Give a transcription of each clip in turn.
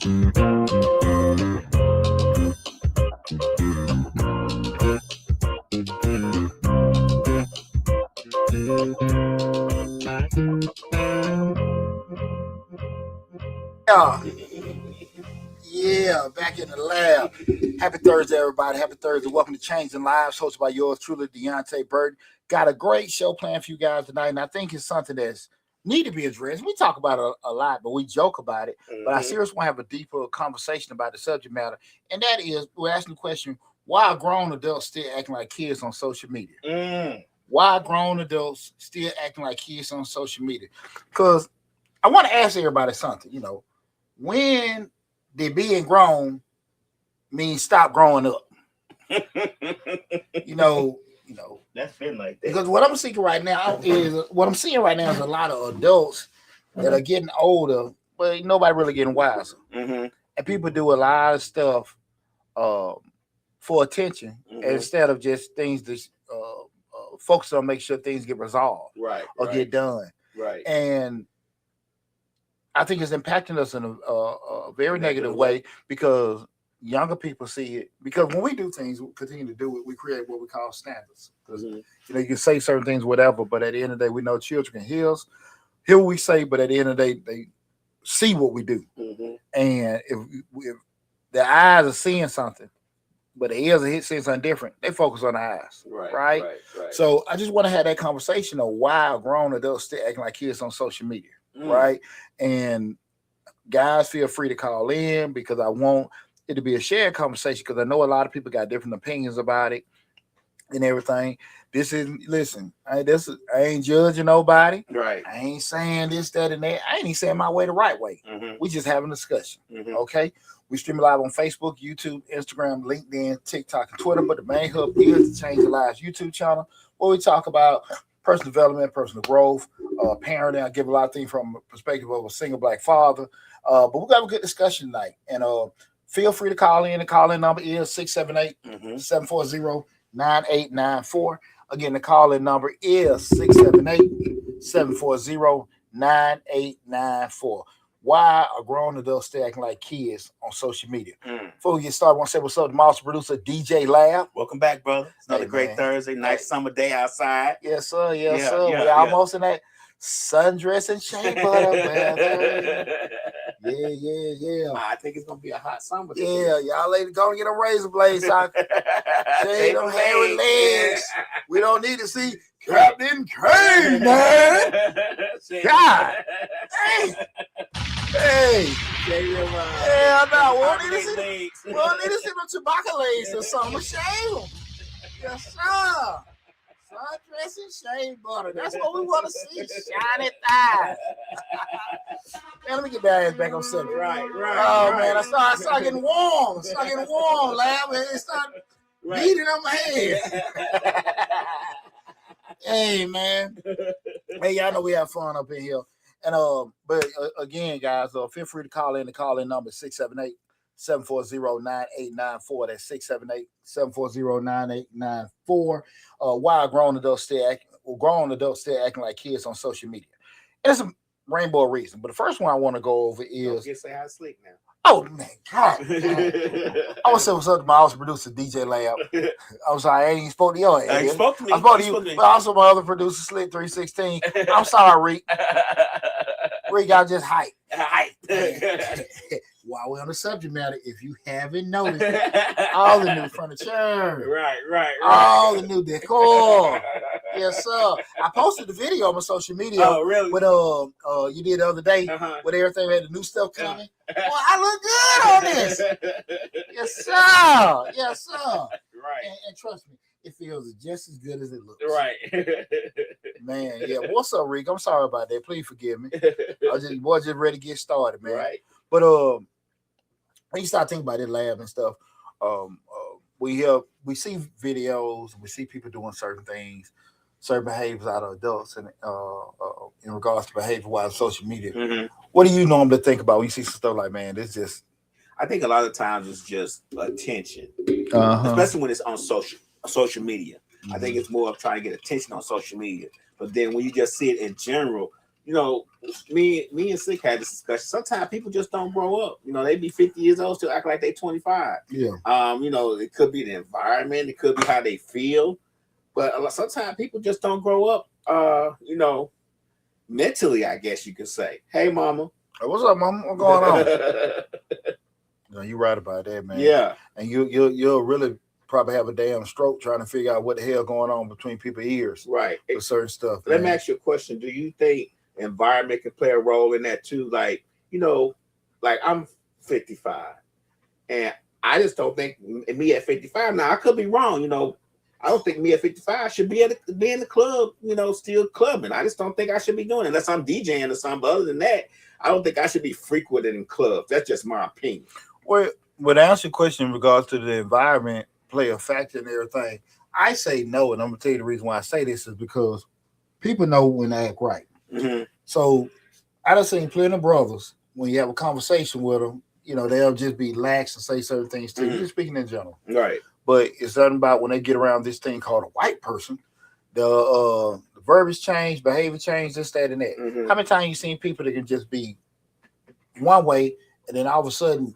Yeah, back in the lab. Happy Thursday, everybody. Happy Thursday. Welcome to Changing Lives, hosted by yours truly, Deontay Burton. Got a great show planned for you guys tonight, and I think it's something that's need to be addressed. We talk about it a lot, but we joke about it. But I seriously want to have a deeper conversation about the subject matter, and that is, we're asking the question, why are grown adults still acting like kids on social media? Why are grown adults still acting like kids on social media? Because I want to ask everybody something, when did being grown mean stop growing up? That's been like that. Because what I'm seeing right now is a lot of adults that are getting older, but nobody really getting wiser. And people do a lot of stuff for attention instead of just things that focus on make sure things get resolved or get done. And I think it's impacting us in a very negative way because younger people see it. Because when we do things, we continue to do it, we create what we call standards. Because you can say certain things, whatever, but at the end of the day, we know children can hear what we say, but at the end of the day, they see what we do. And if their eyes are seeing something, but the ears are seeing something different, they focus on the eyes. Right. So I just want to have that conversation of why grown adults still acting like kids on social media. Right. And guys, feel free to call in because I want it to be a shared conversation because I know a lot of people got different opinions about it and everything. I ain't judging nobody. I ain't saying this, that, and that. I ain't even saying my way the right way. We just having a discussion. Okay. We stream live on Facebook, YouTube, Instagram, LinkedIn, TikTok, and Twitter. But the main hub is the Change Your Lives YouTube channel where we talk about personal development, personal growth, parenting. I give a lot of things from a perspective of a single black father. But we're going to have a good discussion tonight. And feel free to call in. The call-in number is 678-740-9894. Again, the call-in number is 678-740-9894. Why are grown adults still acting like kids on social media? Before we get started, I want to say what's up to monster producer DJ Lab. Welcome back, brother. It's another great Thursday. Nice summer day outside. Yes, sir. Yes, sir. We're almost in that sundress and shea butter weather. Yeah. I think it's gonna be a hot summer. Y'all ladies go and get a razor blade so I can shave them hairy legs. We don't need to see Captain K, man. God. Hey. Yeah, no, we don't need to see them Chewbacca legs or something. Shave them. Yes, sir. Sundress and shea butter. That's what we want to see. Shiny thighs. Man, let me get that ass back on subject. Right. Oh, man, I started getting warm. Lab. It started beating on my head. Hey, man. Hey, y'all know we have fun up in here. And but again, guys, feel free to call in. The call-in number is 678-740-9894. That's 678-740-9894. Why are grown adults still acting like kids on social media? And it's a rainbow of reason. But the first one I want to go over is say how sleep now. Oh man, God. I want to say what's up to my house producer, DJ Lab. I'm sorry, I ain't even spoke to you. I spoke to me. I spoke to you, but also my other producer, Slick 316. I'm sorry, Rick, I just hype. While we're on the subject matter, if you haven't noticed, all the new furniture, right, all the new decor. Yes, sir. I posted the video on my social media. Oh, really? With you did the other day with everything had the new stuff coming. Well, I look good on this. Yes, sir. Right. And trust me, it feels just as good as it looks. Right. Man, yeah. What's up, Rick? I'm sorry about that. Please forgive me. I was just ready to get started, man. Right. But when you start thinking about it, lab and stuff, we see videos, we see people doing certain things, certain behaviors out of adults, and in regards to behavior-wise social media. What do you normally think about when you see stuff like, man, this just? I think a lot of times it's just attention, especially when it's on social media. I think it's more of trying to get attention on social media. But then when you just see it in general, me and Slick had this discussion. Sometimes people just don't grow up. They be 50 years old still act like they 25. Yeah. It could be the environment, it could be how they feel, but sometimes people just don't grow up. Mentally, I guess you could say. Hey, mama. Hey, what's up, mama? What's going on? No, you're right about that, man. Yeah. And you'll really probably have a damn stroke trying to figure out what the hell going on between people's ears. Right. For certain stuff. Let me ask you a question. Do you think environment can play a role in that too? Like I'm 55, and I just don't think me at 55. Now I could be wrong. I don't think me at 55 should be in the club, still clubbing. I just don't think I should be doing it unless I'm DJing or something. But other than that, I don't think I should be frequenting in clubs. That's just my opinion. Well, to answer your question in regards to the environment play a factor in everything, I say no. And I'm going to tell you the reason why I say this is because people know when they act right. Mm-hmm. So I done seen plenty of brothers, when you have a conversation with them, they'll just be lax and say certain things to you. You're speaking in general. Right. But it's something about when they get around this thing called a white person, the verbiage change, behavior change, this, that, and that. Mm-hmm. How many times you seen people that can just be one way, and then all of a sudden,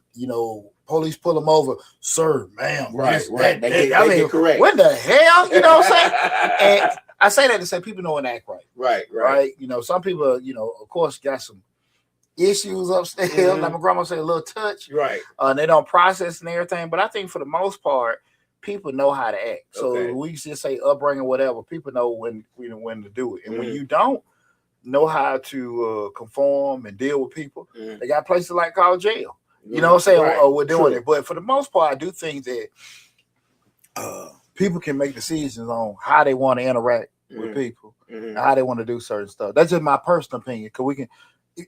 police pull them over, sir, ma'am. Right. They get correct. What the hell? You know what I'm saying? And I say that to say people know and act right. Right. Some people, of course, got some issues upstairs. Mm-hmm. Like my grandma said, a little touch. Right. They don't process and everything. But I think for the most part, people know how to act. So we just say upbringing, whatever. People know when to do it. And when you don't know how to conform and deal with people, they got places like called jail. You know what I'm saying? Right. We're doing it. But for the most part, I do think that people can make decisions on how they want to interact with people and how they want to do certain stuff. That's just my personal opinion. Because we can,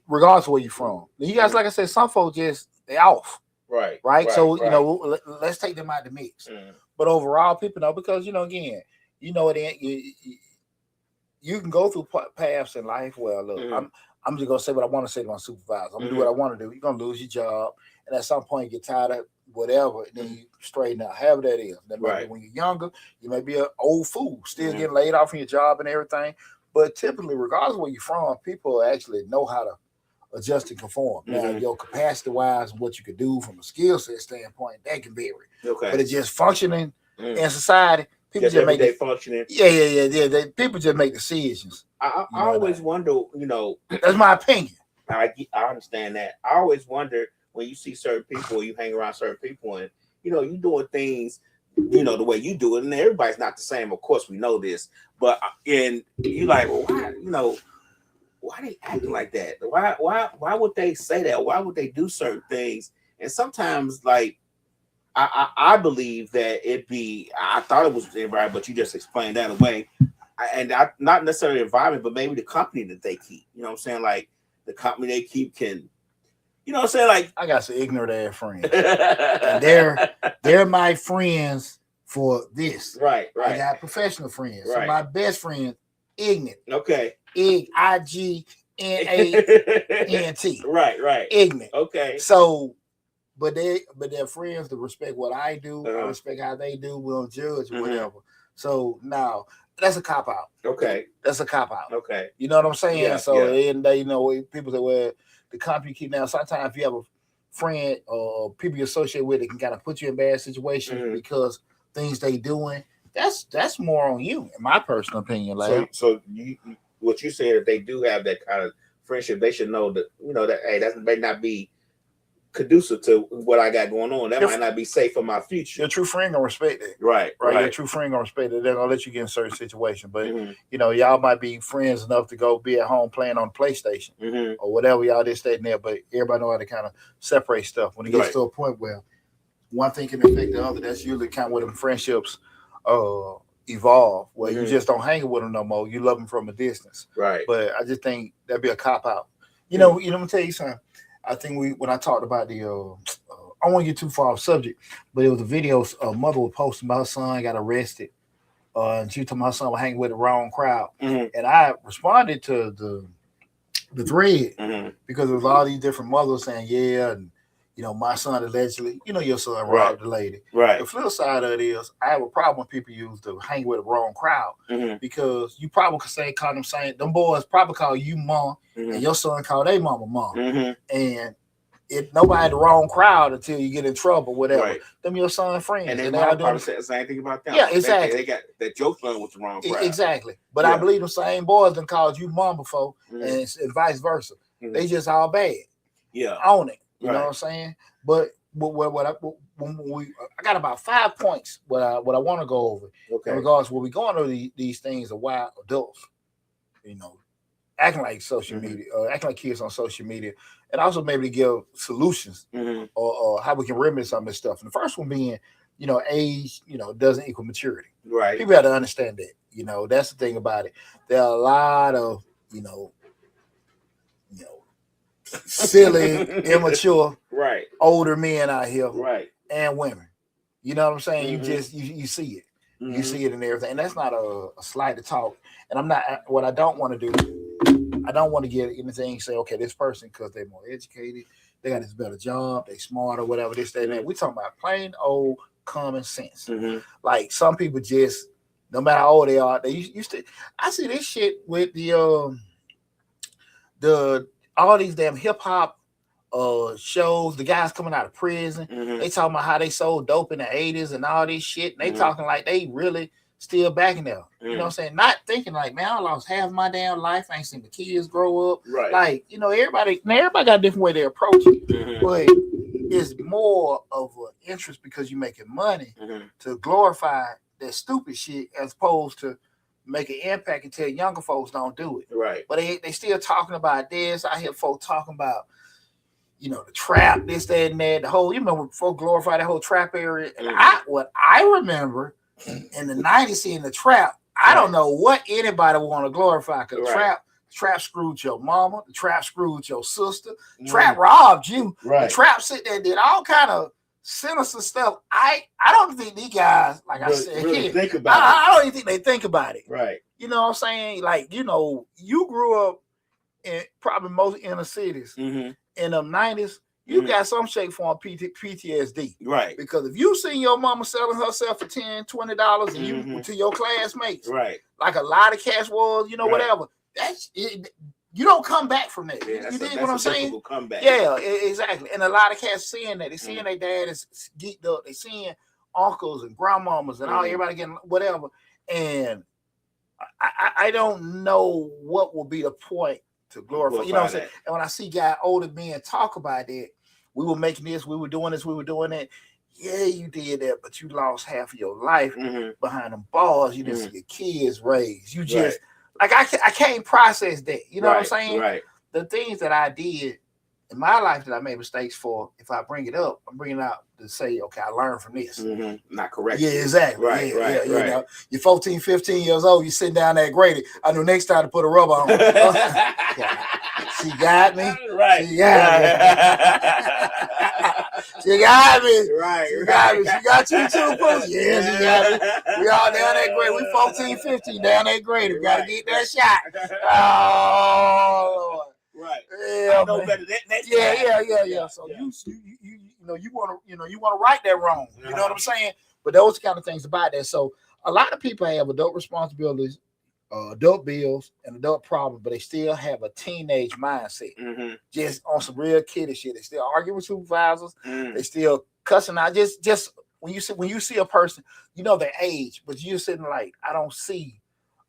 regardless of where you're from. You guys, like I said, some folks they off. Right. So, let's take them out of the mix. But overall, people know because, again, you can go through paths in life where, look, I'm just going to say what I want to say to my supervisor. I'm going to do what I want to do. You're going to lose your job. And at some point, you get tired of whatever, and then you straighten out, however that is. That might be when you're younger, you may be an old fool, still getting laid off from your job and everything. But typically, regardless of where you're from, people actually know how to adjust and conform. Now, your capacity-wise and what you could do from a skill set standpoint, that can vary. Okay. But it's just functioning in society. People just make functioning. Yeah. People just make decisions. I always wonder, That's my opinion. I understand that. I always wonder when you see certain people or you hang around certain people and, you doing things, the way you do it. And everybody's not the same. Of course, we know this. But, and you like, well, why they acting like that? Why would they say that? Why would they do certain things? And sometimes, like, I believe that I thought it was the environment, but you just explained that away. Not necessarily the environment, but maybe the company that they keep. You know what I'm saying? Like, the company they keep can, you know what I'm saying? Like, I got some ignorant ass friends. And they're my friends for this. Right. I got professional friends. Right. So my best friend, ignorant. Okay. IGNANT. Right. Ignorant. Okay. So, but they're friends to respect what I do. I respect how they do. We don't judge or whatever. So now that's a cop out. Okay. That's a cop out. Okay. You know what I'm saying? Yeah, so and they people say, well, the company you keep now. Sometimes if you have a friend or people you associate with, it can kind of put you in bad situations because things they doing. That's more on you, in my personal opinion. Like, so what you saying, if they do have that kind of friendship, they should know that that hey, that may not be conducive to what I got going on. That might not be safe for my future. Your true friend gonna respect it. Right. Your true friend gonna respect it. They're gonna let you get in certain situations. But y'all might be friends enough to go be at home playing on the PlayStation or whatever y'all just staying there. But everybody know how to kind of separate stuff when it gets to a point where one thing can affect the other. That's usually kind of where them friendships evolve, where you just don't hang with them no more. You love them from a distance. Right. But I just think that'd be a cop out. Let me tell you something. I think when I talked about the, I don't want to get too far off subject, but it was a video a mother was posting about her son got arrested. And she told my son was hanging with the wrong crowd. And I responded to the thread because there was all these different mothers saying, and my son allegedly, your son robbed the lady. Right. The flip side of it is, I have a problem when people use to hang with the wrong crowd because you probably could call them saying, them boys probably call you mom and your son call their mama mom. And nobody the wrong crowd until you get in trouble, whatever. Right. Them your son friends. And they mom probably said the same thing about them. Yeah, exactly. They got that your son was the wrong crowd. Exactly. But I believe them same boys done called you mom before and vice versa. They just all bad. Yeah. On it. You know what I'm saying? But I got about 5 points what I want to go over in regards to what we're going over these things of why adults, acting like social media, acting like kids on social media, and also maybe to give solutions or how we can remedy some of this stuff. And the first one being, age, doesn't equal maturity. Right. People have to understand that. That's the thing about it. There are a lot of, silly, immature, older men out here, and women. You know what I'm saying? You just you see it. You see it in everything, and that's not a slight to talk. And I'm not. What I don't want to do, I don't want to get anything. Say, okay, this person because they're more educated, they got this better job, they smart or whatever. This, that, and that. We talking about plain old common sense. Like some people just, no matter how old they are, they used to. I see this shit with the all these damn hip hop shows, the guys coming out of prison, they talking about how they sold dope in the 80s and all this shit. And they talking like they really still back in there. You know what I'm saying? Not thinking like, man, I lost half my damn life. I ain't seen the kids grow up. Right. Like, everybody got a different way they approach it. But it's more of an interest because you're making money to glorify that stupid shit as opposed to make an impact and tell younger folks don't do it. Right. But they still talking about this. I hear folks talking about, the trap, this, that, and that. The whole, when folks glorify the whole trap area. And what I remember in the 90s seeing the trap, I don't know what anybody want to glorify because the trap screwed your mama, the trap screwed your sister, the trap robbed you. The trap sit there and did all kind of sinister stuff. I don't think these guys, like I said, really think about it. I don't even think they think about it. Right. You know what I'm saying? Like, you grew up in probably most inner cities in the 90s. You got some shape form PTSD. Right. Because if you seen your mama selling herself for $10, $20 and you to your classmates, like a lot of cash was, whatever, that's it. You don't come back from that. Yeah, you dig what I'm saying? Comeback. Yeah, exactly. And a lot of cats seeing that. They seeing their dad is geeked up. They seeing uncles and grandmamas and all everybody getting whatever. And I don't know what will be the point to glorify. You know what I'm saying? And when I see older men talk about that, we were making this, we were doing this, we were doing that. Yeah, you did that, but you lost half of your life behind them bars. You didn't see your kids raised. You just like I can't process that. You know what I'm saying? Right. The things that I did in my life that I made mistakes for, if I bring it up, I'm bringing it out to say, okay, I learned from this. Not correct. Yeah, exactly. Right. You're 14, 15 years old, you're sitting down there graded. I knew next time to put a rubber on. She got me. Right. She got me. She got me. Right. She got me. She got you too, Pooh. Yeah, she got me. We all down that grade. We 14, 15 down that grade. We got to get that shot. Oh, Lord. Right. Yeah, I know better. Yeah. So you want to right that wrong. You know what I'm saying? But those kind of things about that. So a lot of people have adult responsibilities, adult bills, and adult problems, but they still have a teenage mindset. Just on some real kiddie shit. They still argue with supervisors. They still cussing out. Just when you see a person, their age, but you're sitting like, I don't see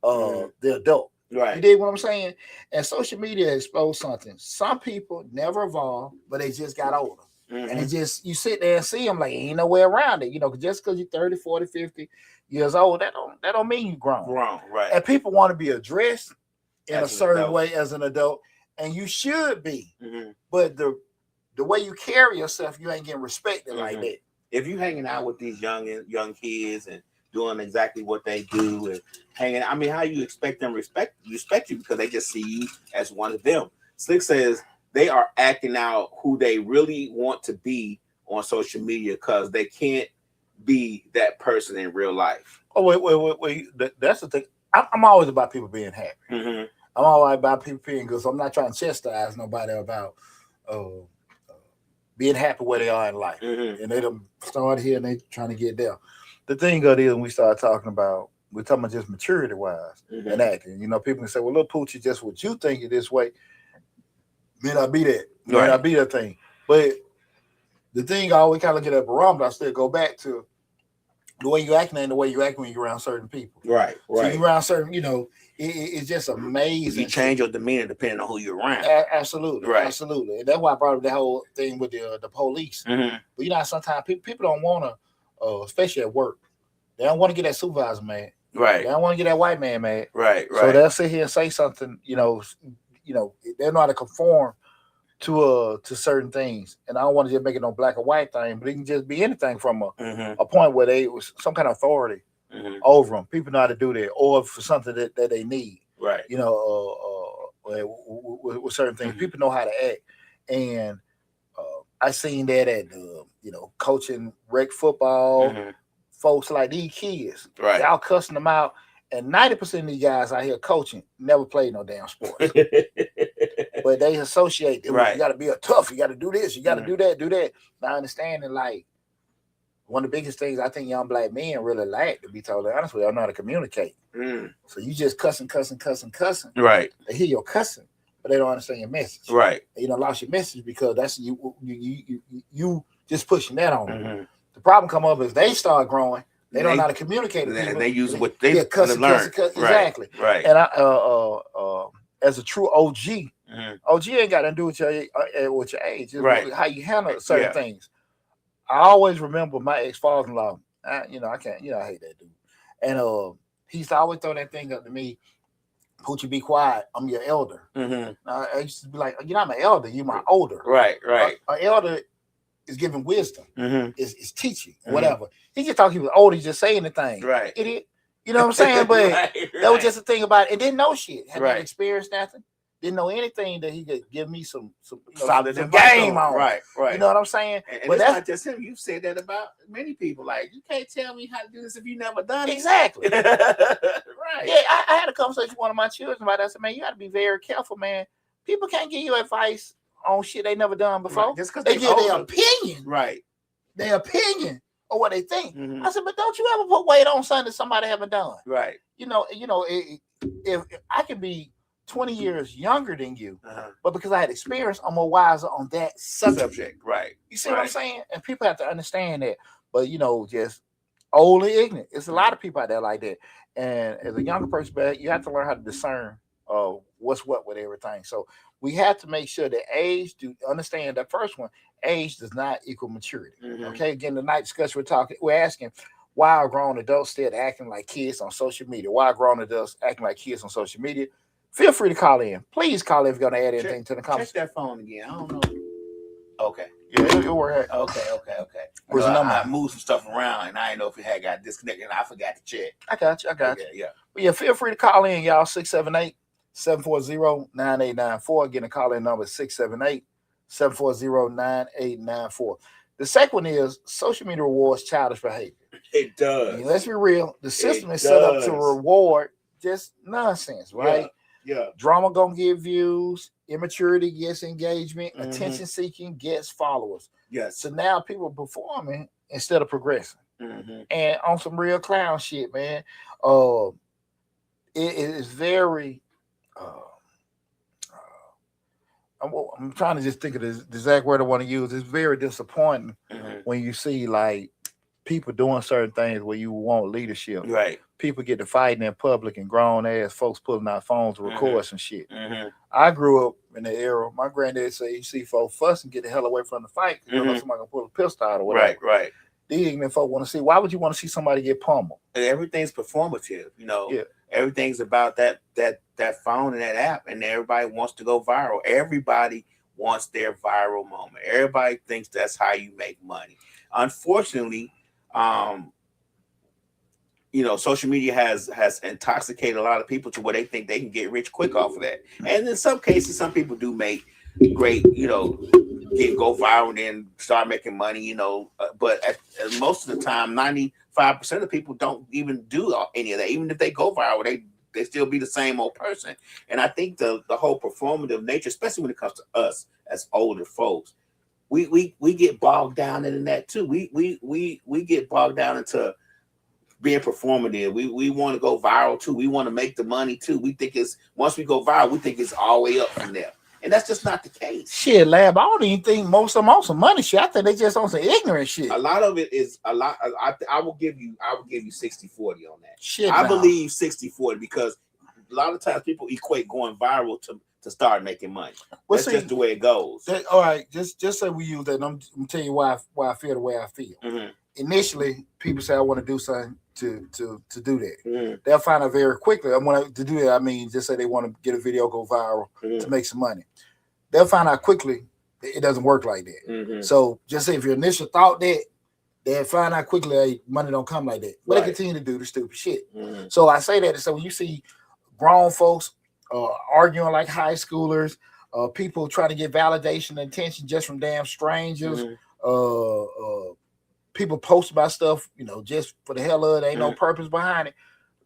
the adult. Right. You dig what I'm saying? And social media exposed something. Some people never evolved, but they just got older. And it just, you sit there and see them like, ain't no way around it. Just because you're 30, 40, 50 years old, that don't mean you grown. Right. And people want to be addressed in a certain way as an adult, and you should be. But the way you carry yourself, you ain't getting respected like that. If you hanging out with these young kids and doing exactly what they do and hanging, I mean, how you expect them respect you because they just see you as one of them. Slick says they are acting out who they really want to be on social media because they can't be that person in real life. Oh, wait. That's the thing. I'm always about people being happy. I'm always about people being good. So I'm not trying to chastise nobody about being happy where they are in life, Mm-hmm. and they done start here and they trying to get there. The thing of it is, when we start talking about, we're talking about just maturity wise Mm-hmm. and acting. You know, people can say, "Well, little Poochie, just what you think it this way may not be that, may not be that thing." But the thing I always kind of get at barometer, I still go back to the way you acting and the way you act when you're around certain people. Right. So you're around certain, you know, it's just amazing. You change your demeanor depending on who you're around. Absolutely, Right. absolutely. And that's why I brought up the whole thing with the police. Mm-hmm. But you know, sometimes people don't want to, especially at work, they don't want to get that supervisor mad. Right. They don't want to get that white man mad. Right. So they'll sit here and say something. You know, they know how to conform to certain things. And I don't want to just make it no black or white thing, but it can just be anything from a point where they was some kind of authority over them. People know how to do that, or for something that they need. Right. You know, with certain things, people know how to act. And I seen that at coaching rec football. Folks like these kids, y'all cussing them out. And 90% of these guys out here coaching never played no damn sports. But they associate it. You got to be a tough. You got to do this. You got to do that. Now, understanding, like, one of the biggest things I think young black men really lack, to be totally honest with you, I know how to communicate. So you just cussing. Right. They hear your cussing, but they don't understand your message. Right. You don't lost your message because that's you just pushing that on them. The problem come up is they start growing. They don't know how to communicate with people. They use what they learned. Exactly. Right. And I, as a true OG, OG ain't got nothing to do with your age. It's really how you handle certain things. I always remember my ex-father-in-law. I hate that dude. And he used to always throw that thing up to me. Poochie, be quiet. I'm your elder. I used to be like, you're not my elder. You're my older. Right. An elder is giving wisdom. Is teaching, whatever. He just talking about older, just saying the thing. Right. Idiot. You know what I'm saying? But that was just the thing about it. And didn't know shit. Had not experienced nothing. Didn't know anything that he could give me some solid game on. Right. You know what I'm saying? And but that's not just him. You've said that about many people. Like, you can't tell me how to do this if you never done it. Exactly. Right. Yeah, I had a conversation with one of my children about that. I said, man, you got to be very careful, man. People can't give you advice on shit they never done before. Right. Just because they give their opinion. Right. Their opinion or what they think. I said, but don't you ever put weight on something that somebody haven't done? Right. If I could be 20 years younger than you, but because I had experience, I'm more wiser on that subject. Right. You see what I'm saying? And people have to understand that. But just old and ignorant. It's a lot of people out there like that. And as a younger person, you have to learn how to discern what's what with everything. So we have to make sure that age, to understand that first one, age does not equal maturity. Okay. Again, tonight discussion we're asking, why are grown adults still acting like kids on social media? Why are grown adults acting like kids on social media? Feel free to call in. Please call in if you're going to add anything to the conversation. Check that phone again. I don't know. Okay. Yeah, it'll work. Okay. Where's the number? I moved some stuff around, and I didn't know if it had got disconnected, and I forgot to check. I got you. Yeah. Well, yeah, feel free to call in, y'all. 678-740-9894. Again, the call-in number is 678-740-9894. The second one is social media rewards childish behavior. It does. And let's be real. The system is set up to reward just nonsense, right? Yeah. Drama gonna get views. Immaturity gets engagement. Attention seeking gets followers. Yes. So now people are performing instead of progressing. And on some real clown shit, man. It is very. I'm trying to just think of the exact word I want to use. It's very disappointing when you see like people doing certain things where you want leadership. Right. People get to fighting in public and grown ass folks pulling out phones to record some shit. I grew up in the era. My granddad said, you see folks fussing, get the hell away from the fight because somebody gonna pull a pistol out or whatever. Right. These ignorant folk want to see. Why would you want to see somebody get pummeled? Everything's performative, Everything's about that phone and that app, and everybody wants to go viral. Everybody wants their viral moment. Everybody thinks that's how you make money. Unfortunately, social media has intoxicated a lot of people to where they think they can get rich quick off of that. And in some cases, some people do make great, go viral and then start making money, but most of the time, 95% of people don't even do any of that. Even if they go viral, they still be the same old person. And I think the whole performative nature, especially when it comes to us as older folks, we get bogged down in that too. We get bogged down into being performative. We want to go viral too. We want to make the money too. We think it's once we go viral, we think it's all the way up from there. And that's just not the case. Shit, Lab. I don't even think most of them on some money shit. I think they just on some ignorant shit. A lot of it is a lot. I will give you 60-40 on that. Shit, I believe 60-40 because a lot of times people equate going viral to start making money. Well, that's just the way it goes. All right, just say we use that. I'm tell you why I feel the way I feel. Mm-hmm. Initially, people say I want to do something to do that. Mm-hmm. They'll find out very quickly. I want to do that. I mean, just say they want to get a video go viral to make some money. They'll find out quickly it doesn't work like that. Mm-hmm. So just say if your initial thought that, they'll find out quickly hey, money don't come like that. But they continue to do the stupid shit. Mm-hmm. So I say that. So when you see grown folks arguing like high schoolers, people trying to get validation and attention just from damn strangers, people post about stuff, just for the hell of it, ain't no purpose behind it.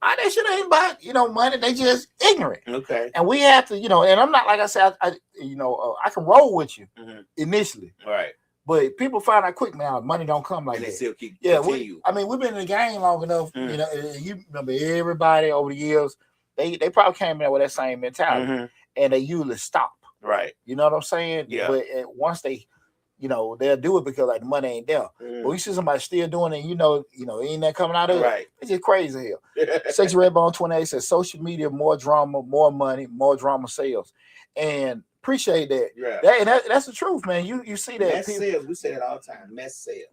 All that shit ain't about, money. They just ignorant. Okay. And we have to, and I'm not, like I said, I can roll with you initially. Right. But people find out quick now, money don't come like that. Still keep continue. We've been in the game long enough, you remember everybody over the years, they probably came in there with that same mentality and they usually stop. Right. You know what I'm saying? Yeah. But once they, they'll do it because like the money ain't there. But you see somebody still doing it, ain't that coming out of it. Right. It's just crazy here. Sexy Redbone 28 says social media, more drama, more money, more drama sales. And appreciate that. Yeah. That's the truth, man. You see that. Mess sales, we say it all the time. Mess sales.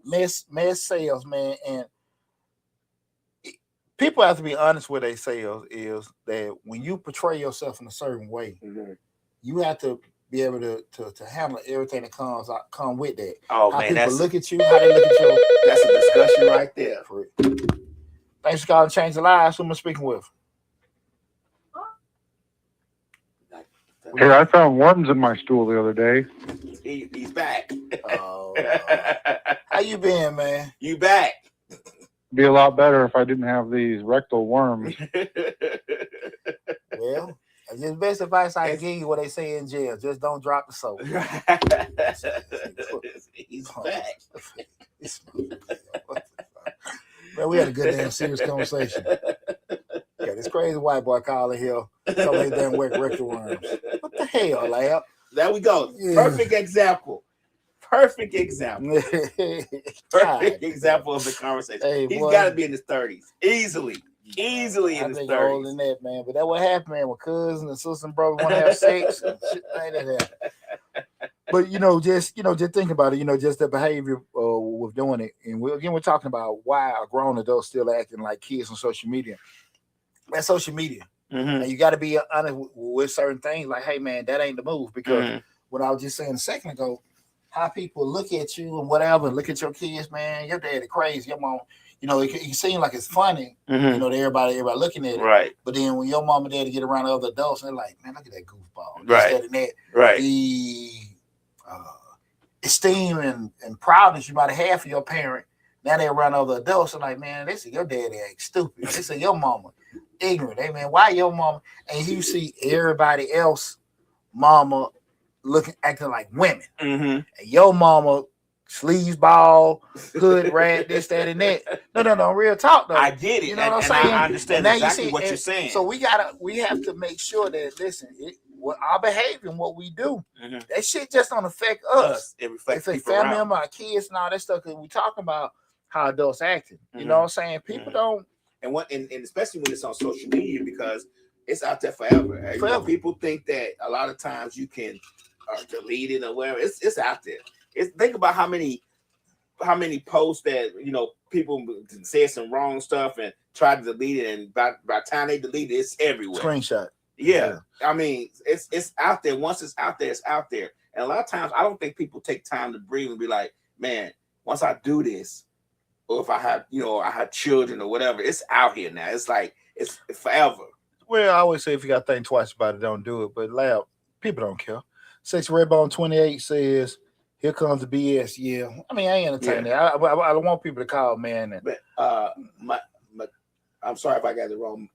Mess sales, man. And people have to be honest with their sales is that when you portray yourself in a certain way, you have to be able to handle everything that come with that. Oh, how man, people look at you, how they look at you. That's a discussion right there. Thanks for calling Change the Lives. Who am I speaking with? Hey, I found worms in my stool the other day. He's back. How you been, man? You back. Be a lot better if I didn't have these rectal worms. Well, that's just best advice I can give you what they say in jail. Just don't drop the soap. He's back. Man, we had a good damn serious conversation. Yeah, this crazy white boy calling here. Some of his damn rectal worms. What the hell, Lab? There we go. Yeah. Perfect example. Perfect example of the conversation. Hey, he's got to be in his 30s. Easily in his 30s. Older than that, man. But that what happened, man, when cousins and sisters and brothers want to have sex and shit like that. But just think about it. Just the behavior with doing it, and we're talking about why a grown adult still acting like kids on social media. That's social media, and you got to be honest with certain things. Like, hey, man, that ain't the move because what I was just saying a second ago. How people look at you and whatever, look at your kids, man. Your daddy crazy, your mom. It can seem like it's funny, to everybody looking at it. Right. But then when your mom and daddy get around other adults, they're like, man, look at that goofball. Right. That and that. Right. The esteem and proudness you might have had for your parent, now they're around other adults and like, man, they say your daddy act stupid. They say your mama ignorant. Hey, man, why your mama? And you see everybody else, mama, acting like women, and your mama sleazeball, hood rat, this, that, and that. No, real talk though. I get it. You know what I'm saying? I understand exactly what you're saying. So we have to make sure that our behavior and what we do, that shit just don't affect us. It affects family member, our kids, and all that stuff. Because we talking about how adults acting. You know what I'm saying? People don't. And especially when it's on social media because it's out there forever. People think that a lot of times you can. Or delete it or whatever. It's out there. Think about how many posts that people said some wrong stuff and tried to delete it, and by the time they delete it, it's everywhere. Screenshot. Yeah. I mean, it's out there. Once it's out there, it's out there. And a lot of times, I don't think people take time to breathe and be like, man, once I do this, or if I have I have children or whatever, it's out here now. It's like it's forever. Well, I always say if you got to think twice about it, don't do it. But people don't care. 6 Redbone 28 says, here comes the BS. Yeah. I mean, I ain't entertaining that. I don't want people to call, man. But I'm sorry if I got it wrong.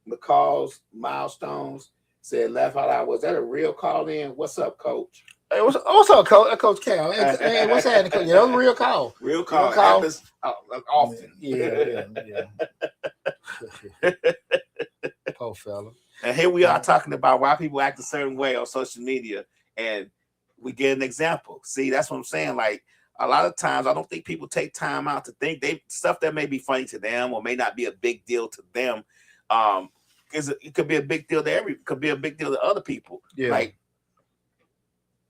McCall's Milestones Said laugh out loud. Was that a real call in? What's up, Coach? Hey, what's up, Coach Cal? Hey, what's happening, Coach? Yeah, that was a real call. Real call. Happens often. Yeah. Poor fella. And here we are talking about why people act a certain way on social media, and we get an example. See, that's what I'm saying. Like a lot of times, I don't think people take time out to think stuff that may be funny to them or may not be a big deal to them. It could be a big deal to could be a big deal to other people. Yeah.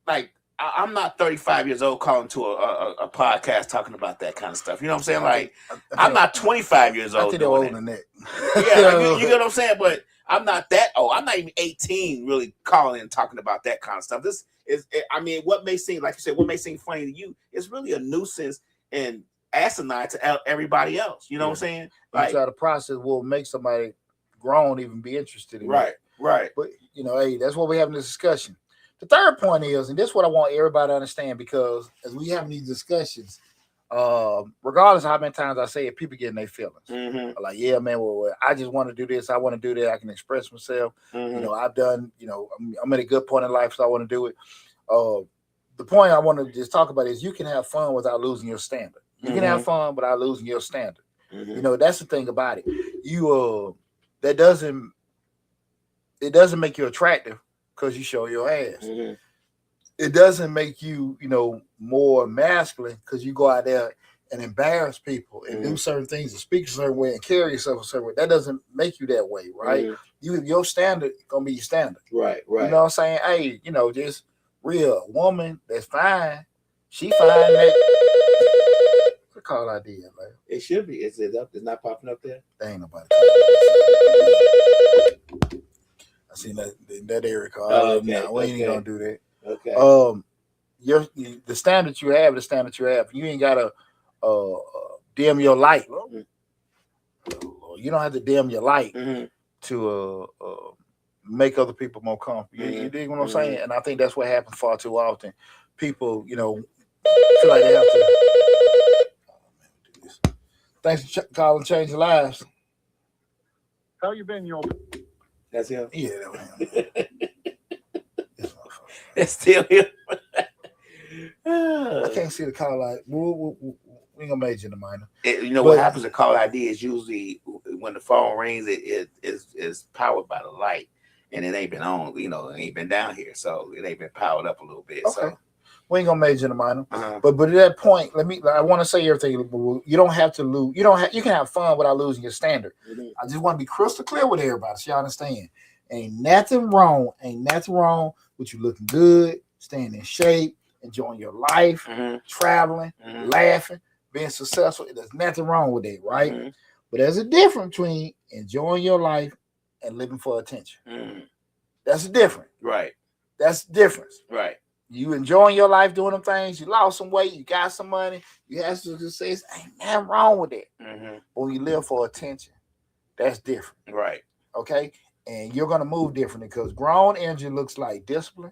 Like I'm not 35 years old calling to a podcast talking about that kind of stuff. You know what I'm saying? Like I'm not 25 years old. I think they're older than that. Yeah, you get what I'm saying? But I'm not that old. I'm not even 18 really calling and talking about that kind of stuff. This is, I mean, what may seem, like you said, what may seem funny to you is really a nuisance and asinine to everybody else. You know what I'm saying? Like, the process will make somebody grown even be interested in it. Right. But, hey, that's what we're having this discussion. The third point is, and this is what I want everybody to understand, because as we have these discussions, regardless of how many times I say it, people get in their feelings. Mm-hmm. Like, yeah, man, well, I just want to do this. I want to do that. I can express myself. Mm-hmm. I've done, I'm at a good point in life, so I want to do it. The point I want to just talk about is you can have fun without losing your standard. You can have fun without losing your standard. Mm-hmm. That's the thing about it. It doesn't make you attractive because you show your ass. Mm-hmm. It doesn't make you, more masculine because you go out there and embarrass people and do certain things and speak a certain way and carry yourself a certain way. That doesn't make you that way, right? Your standard gonna be your standard. Right. You know what I'm saying? Hey, just real woman that's fine. She fine. That what call ID, man? It should be. Is it up? It's not popping up there. There ain't nobody. I seen that area call. Okay. We ain't gonna do that. Okay. The standard you have, you ain't gotta dim your light. You don't have to dim your light to make other people more comfortable. You dig what I'm saying? And I think that's what happens far too often. People, feel like they have to. Thanks for calling, changing lives. How you been, yo? That's him. Yeah, that was him. It's still him. I can't see the call light. We ain't gonna major in the minor. What happens to call ID is usually when the phone rings, it is powered by the light, and it ain't been on. It ain't been down here, so it ain't been powered up a little bit. Okay. So we ain't gonna major in the minor. But at that point, I want to say everything. You don't have to lose. You can have fun without losing your standard. I just want to be crystal clear with everybody, so y'all understand. Ain't nothing wrong with you looking good, staying in shape, enjoying your life, traveling, laughing, being successful. There's nothing wrong with it, right? But there's a difference between enjoying your life and living for attention. That's a difference. Right. That's the difference. Right. You enjoying your life doing them things. You lost some weight. You got some money. You have some success. Ain't nothing wrong with it. But when you live for attention, that's different. Right. Okay? And you're going to move differently because grown energy looks like discipline,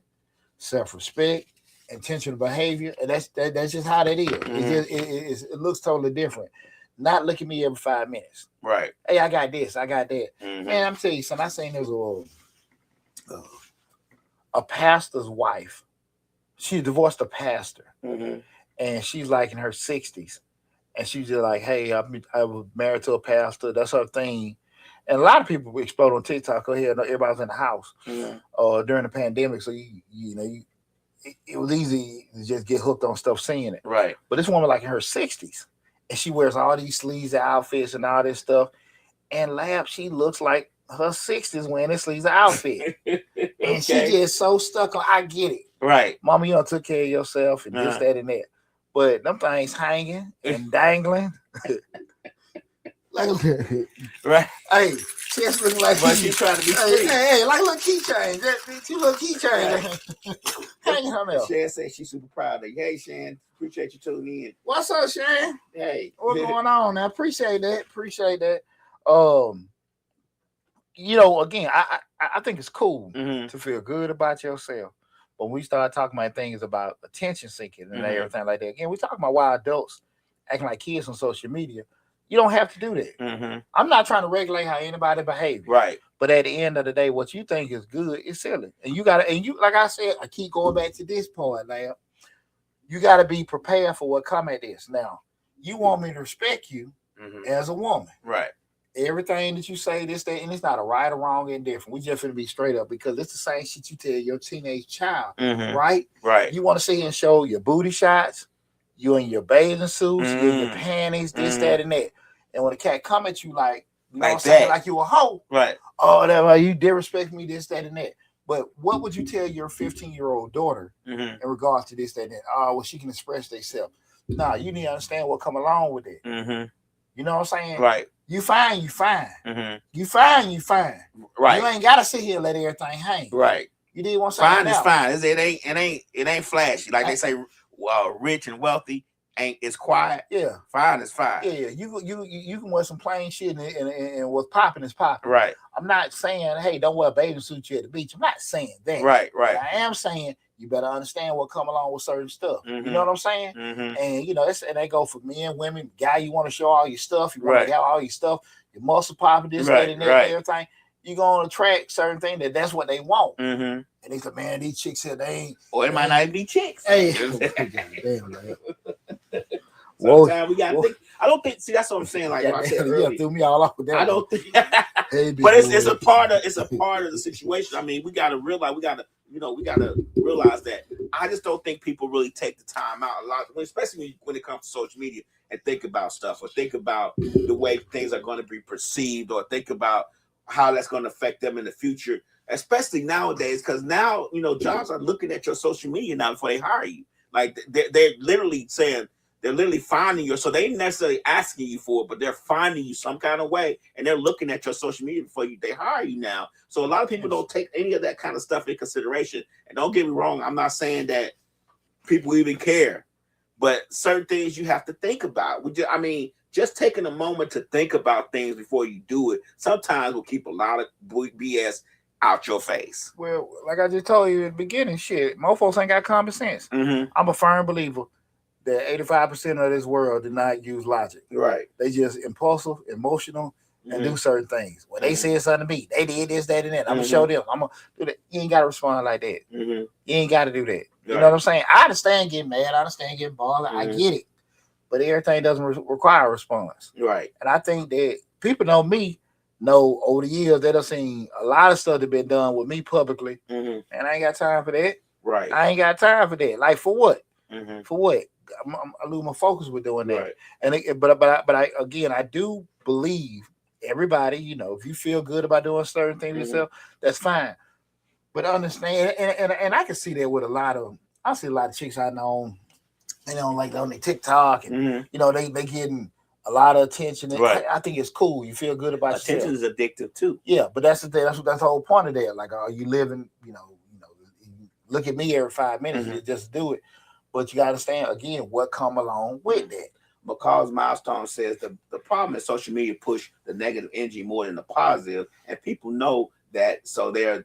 self-respect, intentional behavior. And that's just how that is. It looks totally different. Not look at me every 5 minutes. Right. Hey, I got this. I got that. Man, I'm telling you something. I seen there was a pastor's wife. She divorced a pastor. And she's like in her 60s. And she's just like, hey, I was married to a pastor. That's her thing. And a lot of people explode on TikTok. Go ahead, everybody's in the house during the pandemic, so it was easy to just get hooked on stuff, seeing it. Right. But this woman, like in her 60s, and she wears all these sleazy outfits and all this stuff. And she looks like her 60s wearing this sleazy outfit, and she just so stuck on. I get it, right, Mama. You took care of yourself and this, that, and that. But them things hanging and dangling. Right. Hey, just looking like she's trying to be free. Hey, like a little keychain. Two little keychains hanging on there. Shan said she's super proud of you. Hey, Shan, appreciate you tuning in. What's up, Shan? Hey, what's going on? I appreciate that. Again, I think it's cool to feel good about yourself. But when we start talking about things about attention seeking and everything like that, again, we're talking about why adults acting like kids on social media. You don't have to do that. Mm-hmm. I'm not trying to regulate how anybody behaves. Right. But at the end of the day, what you think is good is silly. And you gotta, and you, like I said, I keep going back to this point now. You gotta be prepared for what come at this. Now, you want me to respect you as a woman. Right. Everything that you say, this, that, and it's not a right or wrong and different. We just gonna be straight up because it's the same shit you tell your teenage child, right? Right. You want to see and show your booty shots, you in your bathing suits, you in your panties, this, that, and that. And when a cat come at you like, you know what I'm saying, like you a hoe, right? Oh, that you disrespect me, this, that, and that. But what would you tell your 15-year-old daughter in regards to this, that, and that? Oh, well, she can express herself. Nah, you need to understand what come along with it. You know what I'm saying? Right. You fine, you fine. You fine, you fine. Right. You ain't gotta sit here and let everything hang. Right. You did one fine is fine. It ain't flashy. Like they say, rich and wealthy it's quiet. Yeah. Fine is fine. Yeah. You can wear some plain shit and what's popping is popping. Right. I'm not saying, hey, don't wear a bathing suit you at the beach. I'm not saying that. Right. But I am saying you better understand what come along with certain stuff. You know what I'm saying? And you know, and they go for men, women, guy. You want to show all your stuff. You want to have all your stuff. Your muscle popping, this, that, and that, and everything. You're gonna attract certain things that's what they want. And they say, man, these chicks here, they ain't. Or it might not even be chicks. Hey, sometimes we gotta think. I don't think. See, that's what I'm saying. Like I said earlier, you threw me all off with that. I don't think. But it's a part of the situation. I mean, we gotta realize that. I just don't think people really take the time out a lot, especially when it comes to social media, and think about stuff or think about the way things are going to be perceived or think about how that's going to affect them in the future, especially nowadays. Because now, jobs are looking at your social media now before they hire you. Like they're literally saying. They're literally finding you, so they ain't necessarily asking you for it, but they're finding you some kind of way, and they're looking at your social media before they hire you now. So a lot of people don't take any of that kind of stuff in consideration. And don't get me wrong, I'm not saying that people even care, but certain things you have to think about. Just taking a moment to think about things before you do it sometimes will keep a lot of BS out your face. Well, like I just told you at the beginning, shit, most folks ain't got common sense. I'm a firm believer that 85% of this world do not use logic. Right. They just impulsive, emotional, and do certain things. When they said something to me, they did this, that, and that. I'm going to show them. I'm going to do that. You ain't got to respond like that. You ain't got to do that. You know what I'm saying? I understand getting mad. I understand getting bothered. I get it. But everything doesn't require a response. Right. And I think that people know me, know over the years that I've seen a lot of stuff that been done with me publicly. And I ain't got time for that. Right. I ain't got time for that. Like, for what? For what? I lose my focus with doing that. Right. And but I do believe everybody, if you feel good about doing certain things yourself, that's fine. But understand, and I can see that with I see a lot of chicks I know, they don't like on their TikTok, and they getting a lot of attention. Right. I think it's cool. You feel good about attention yourself. Is addictive too. Yeah, but that's the thing. That's the whole point of that. Like, are you living? Look at me every 5 minutes just do it. But you got to understand, again, what come along with that. Because Milestone says the problem is social media push the negative energy more than the positive, and people know that, so they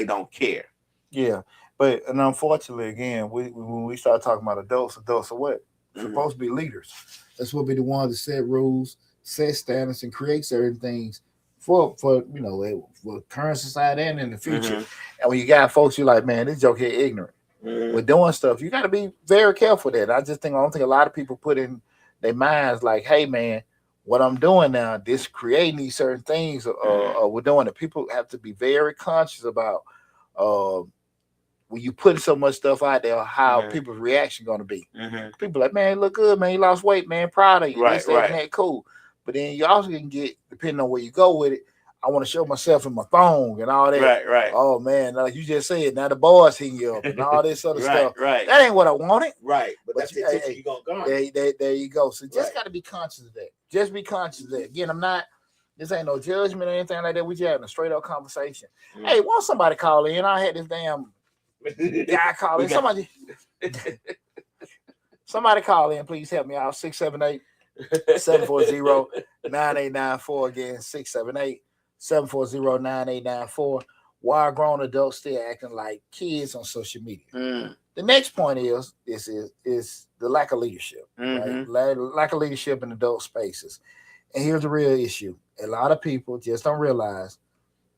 don't care. Yeah, and unfortunately, again, when we start talking about adults are what? Supposed to be leaders. That's what be the ones that set rules, set standards, and create certain things for current society and in the future. And when you got folks, you're like, man, this joke here ignorant. With doing stuff, you got to be very careful with that. I don't think a lot of people put in their minds like, hey man, what I'm doing now, this creating these certain things, we're doing it. People have to be very conscious about when you putting so much stuff out there, how people's reaction going to be. People like, man, look good, man, you lost weight, man, proud of you, right, that cool. But then you also can get, depending on where you go with it, I want to show myself in my thong and all that. Right. Oh man, like you just said, now the boys hitting you up and all this other stuff. Right. That ain't what I wanted. Right. But that's the attention you're gonna garner. There you go. So just gotta be conscious of that. Just be conscious of that. Again, this ain't no judgment or anything like that. We just having a straight up conversation. Hey, won't somebody call in? I had this damn guy call in. Somebody call in, please help me out. 678-740-9894. Again, 678-740-9894. Why grown adults still acting like kids on social media? The next point is the lack of leadership. Right? Lack of leadership in adult spaces. And here's the real issue: a lot of people just don't realize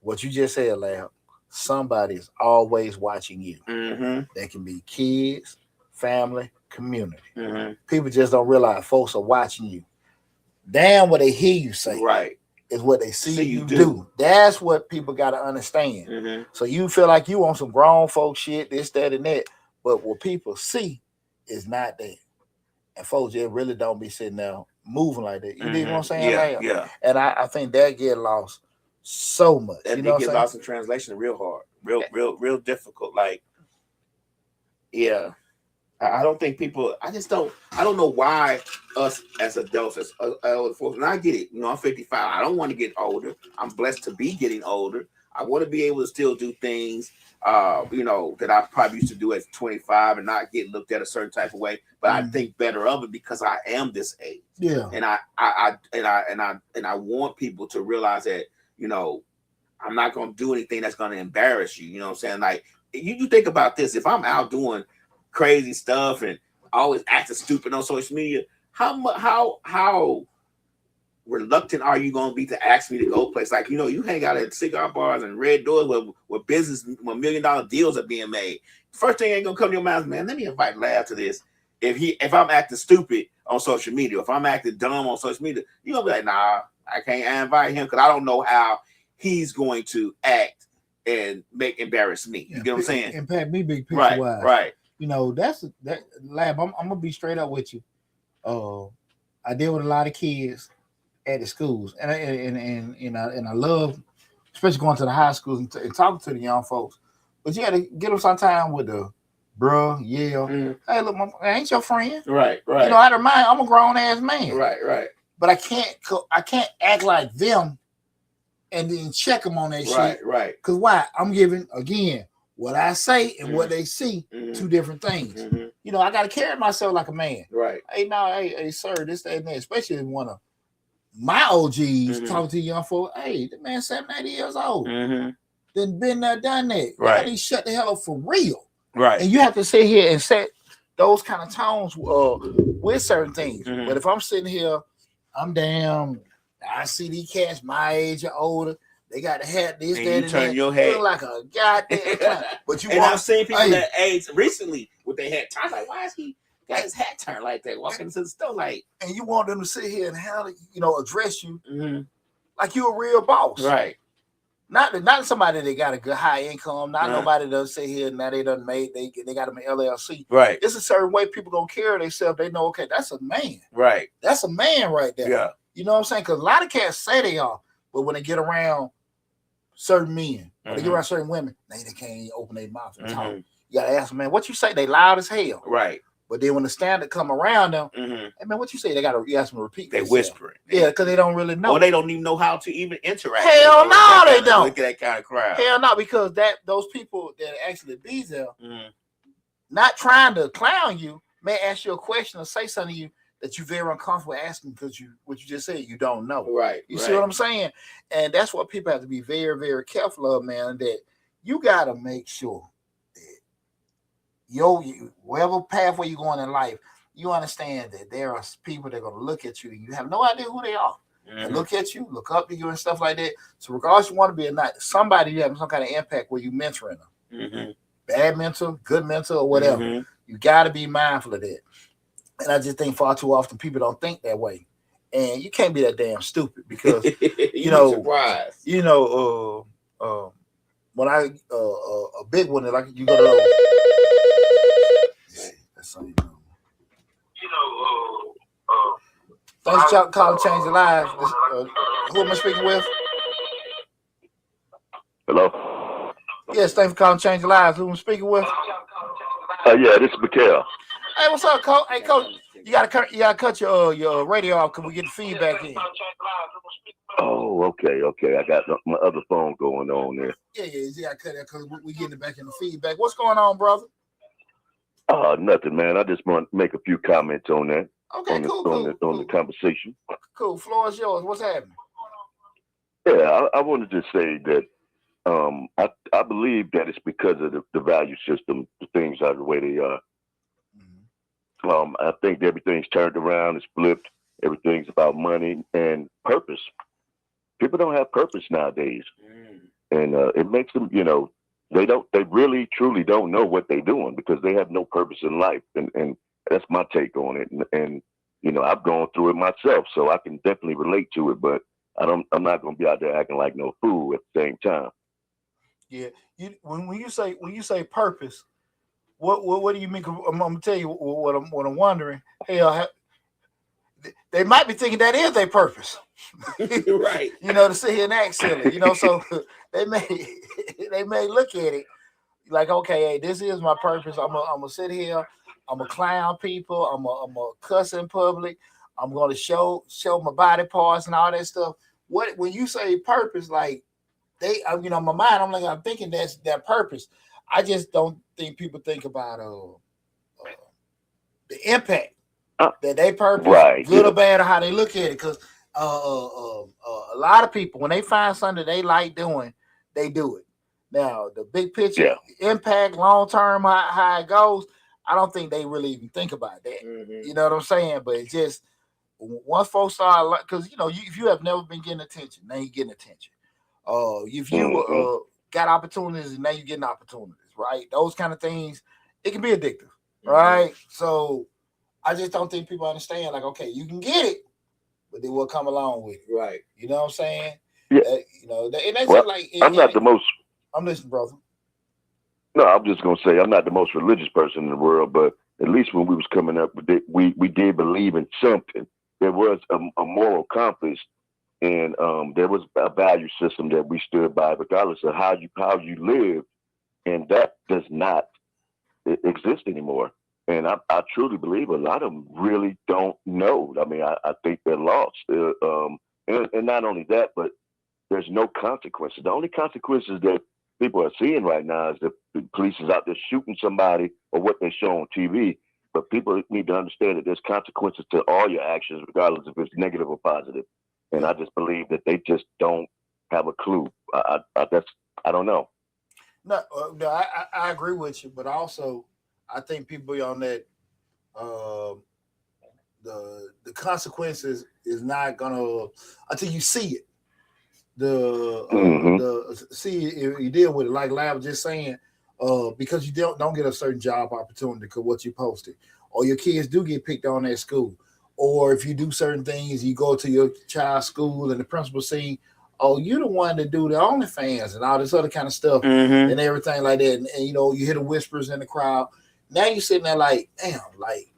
what you just said, Lab. Somebody's always watching you. Mm-hmm. They can be kids, family, community. Mm-hmm. People just don't realize folks are watching you. Damn, what they hear you say Right. is what they see you do. That's what people got to understand. Mm-hmm. So you feel like you on some grown folk shit, this, that, and that. But what people see is not that. And folks just really don't be sitting there moving like that. You dig what I'm saying? Yeah, Like, yeah. and I think that get lost so much. That you know what I'm get saying? lost in translation real hard. Real difficult. Like, yeah. I don't think people. I don't know why us as adults, as older folks, and I get it. You know, I'm 55. I don't want to get older. I'm blessed to be getting older. I want to be able to still do things, you know, that I probably used to do at 25 and not get looked at a certain type of way. But I think better of it because I am this age. Yeah. And I want people to realize that, you know, I'm not going to do anything that's going to embarrass you. You know what I'm saying? Like, you think about this. If I'm out doing crazy stuff and always acting stupid on social media, how reluctant are you going to be to ask me to go place? Like, you know, you hang out at cigar bars and red doors where $1 million deals are being made. First thing ain't gonna come to your mind is, man, let me invite Lab to this. If I'm acting stupid on social media, if I'm acting dumb on social media, you're gonna be like, nah, I can't invite him because I don't know how he's going to act and embarrass me. You get what I'm saying? Impact me big picture wise. Right. You know, that Lab. I'm gonna be straight up with you. I deal with a lot of kids at the schools, and I love, especially going to the high schools and talking to the young folks. But you got to get them sometime with the bruh, yeah. Hey, look, I ain't your friend. Right. You know, I don't mind. I'm a grown ass man. Right. But I can't act like them and then check them on that shit. Right. Because why? I'm giving again what I say and what they see, two different things. You know, I got to carry myself like a man. Right. Hey, sir, this, that, and that. Especially if one of my OGs talking to young folks. Hey, the man 70, 80 years old. Then been there, done that. Right. Y'all need to shut the hell up for real. Right. And you have to sit here and set those kind of tones with certain things. But if I'm sitting here, I'm damn. I see these cats my age or older. They got the hat, this, and that, you and turn that. your head like a goddamn clown. But you and I've seen people that age recently with their hat turned. Like, why is he got his hat turned like that? Walking into the store like. And you want them to sit here and address you like you a real boss. Right. Not somebody that got a good high income. Not nobody that sit here now they done made they got them in LLC. Right. It's a certain way people gonna carry themselves. They know, okay, that's a man. Right. That's a man right there. Yeah. You know what I'm saying? Because a lot of cats say they are, but when they get around certain men, when they get around certain women, they can't even open their mouth and talk. You gotta ask them, man, what you say? They loud as hell. Right. But then when the standard come around them, hey man, what you say? They gotta ask them to repeat. They whispering. Yeah, because they don't really know. Or they don't even know how to even interact. Hell no, they don't. Look at that kind of crowd. Hell no, because those people that actually be there, not trying to clown you, may ask you a question or say something to you that you're very uncomfortable asking because what you just said you don't know. Right. You see what I'm saying? And that's what people have to be very, very careful of, man. That you gotta make sure that whatever pathway you're going in life, you understand that there are people that are gonna look at you and you have no idea who they are. And look at you, look up to you and stuff like that. So regardless you want to be or not, somebody you have some kind of impact where you mentoring them. Bad mentor, good mentor, or whatever. You gotta be mindful of that. And I just think far too often people don't think that way. And you can't be that damn stupid because surprised. When I a big one that like you go to that's something. Thanks for calling Change Your Lives. Who am I speaking with? Hello? Yes, thanks for calling Change Your Lives. Who am I speaking with? Yeah, this is Mikhail. Hey, what's up, Coach? Hey, Coach, you gotta cut your radio off because we get the feedback in. Oh, okay. I got my other phone going on there. Yeah, you gotta cut that because we getting it back in the feedback. What's going on, brother? Nothing, man. I just want to make a few comments on that. Okay, on the conversation. Cool. Floor is yours. What's happening? Yeah, I wanted to say that I believe that it's because of the value system, the things are the way they are. I think everything's turned around, it's flipped, Everything's about money and purpose. People don't have purpose nowadays, and it makes them, they really truly don't know what they're doing because they have no purpose in life, and that's my take on it. And I've gone through it myself, so I can definitely relate to it. But I'm not going to be out there acting like no fool at the same time. Yeah, when you say purpose, what do you mean? I'm gonna tell you what I'm wondering. Hell, they might be thinking that is their purpose, right? To sit here and act silly, So they may look at it like, okay, hey, this is my purpose. I'm gonna sit here. I'm gonna clown people. I'm gonna cuss in public. I'm gonna show my body parts and all that stuff. When you say purpose, like my mind, I'm thinking that's their purpose. I just don't think people think about the impact that they purpose, right, good or bad, or how they look at it. Because a lot of people, when they find something they like doing, they do it. Now, the big picture, impact, long term, how it goes, I don't think they really even think about that. Mm-hmm. You know what I'm saying? But it's just once folks start, because if you have never been getting attention, now you're getting attention. If you got opportunities, and now you're getting opportunities, right? Those kind of things, it can be addictive, right? So I just don't think people understand. Like, okay, you can get it, but then what come along with it, right? You know what I'm saying? Yeah. And that's well, like I'm not the most. I'm listening, brother. No, I'm just gonna say I'm not the most religious person in the world, but at least when we was coming up, we did believe in something. There was a moral compass, and there was a value system that we stood by, regardless of how you live, and that does not exist anymore. And I truly believe a lot of them really don't know. I mean, I think they're lost. And not only that, but there's no consequences. The only consequences that people are seeing right now is that the police is out there shooting somebody or what they show on TV. But people need to understand that there's consequences to all your actions, regardless if it's negative or positive. And I just believe that they just don't have a clue. I don't know. No, I agree with you, but also I think people on that the consequences is not gonna until you see it. The see if you deal with it, like Lab was just saying, because you don't get a certain job opportunity because what you posted, or your kids do get picked on at school, or if you do certain things, you go to your child's school and the principal see, oh, you the one to do the OnlyFans and all this other kind of stuff and everything like that, and you hear the whispers in the crowd. Now you're sitting there like, damn, like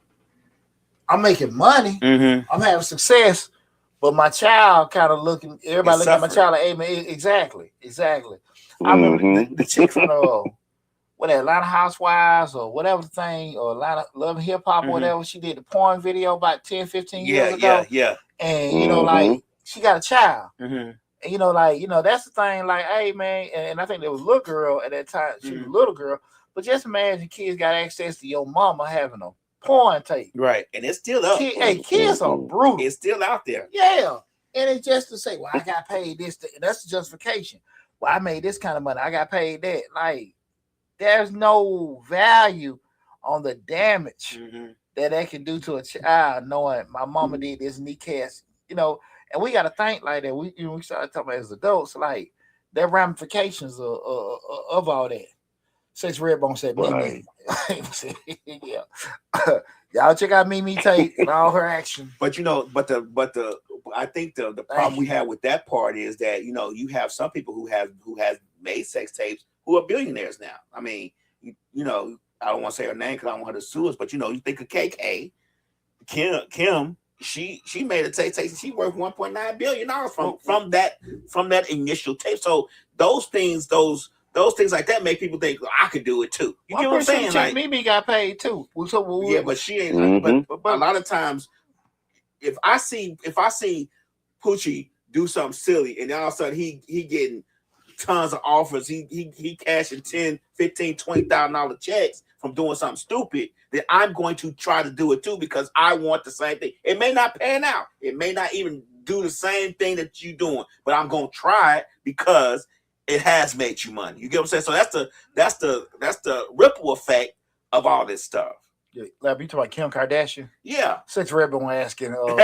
I'm making money, I'm having success. But my child kind of looking, everybody looking at my child like, hey, man, exactly. I remember the chick from Atlanta Housewives or whatever the thing, or Atlanta Love and Hip Hop or whatever. She did the porn video about 10, 15 years ago. Yeah. And, like, she got a child. And, that's the thing, like, hey, man, and I think there was a little girl at that time. She was a little girl. But just imagine kids got access to your mama having a porn tape. Right. And it's still up. Kids are brutal. It's still out there. Yeah. And it's just to say, well, I got paid this. That's the justification. Well, I made this kind of money. I got paid that. Like, there's no value on the damage that can do to a child knowing my mama did this knee cast, and we got to think like that. We started talking about as adults, like, there are ramifications of all that. Since Redbone said Mimi. Yeah. Y'all check out Mimi tape and all her action. But I think the problem we have with that part is that you have some people who have made sex tapes who are billionaires now. I mean, I don't want to say her name because I don't want her to sue us, but you think of KK, Kim, she made a tape. She worth $1.9 billion from that initial tape. So those things like that make people think, I could do it too. You get what I'm saying? Like, Mimi got paid too. Yeah, but she ain't. But a lot of times, if I see Poochie do something silly, and all of a sudden he getting tons of offers, he cashing $10,000, $15,000, $20,000 checks from doing something stupid, then I'm going to try to do it too because I want the same thing. It may not pan out. It may not even do the same thing that you're doing, but I'm gonna try it because it has made you money. You get what I'm saying? So that's the ripple effect of all this stuff. Yeah, like you talking about Kim Kardashian? Yeah. Since everyone asking, well, to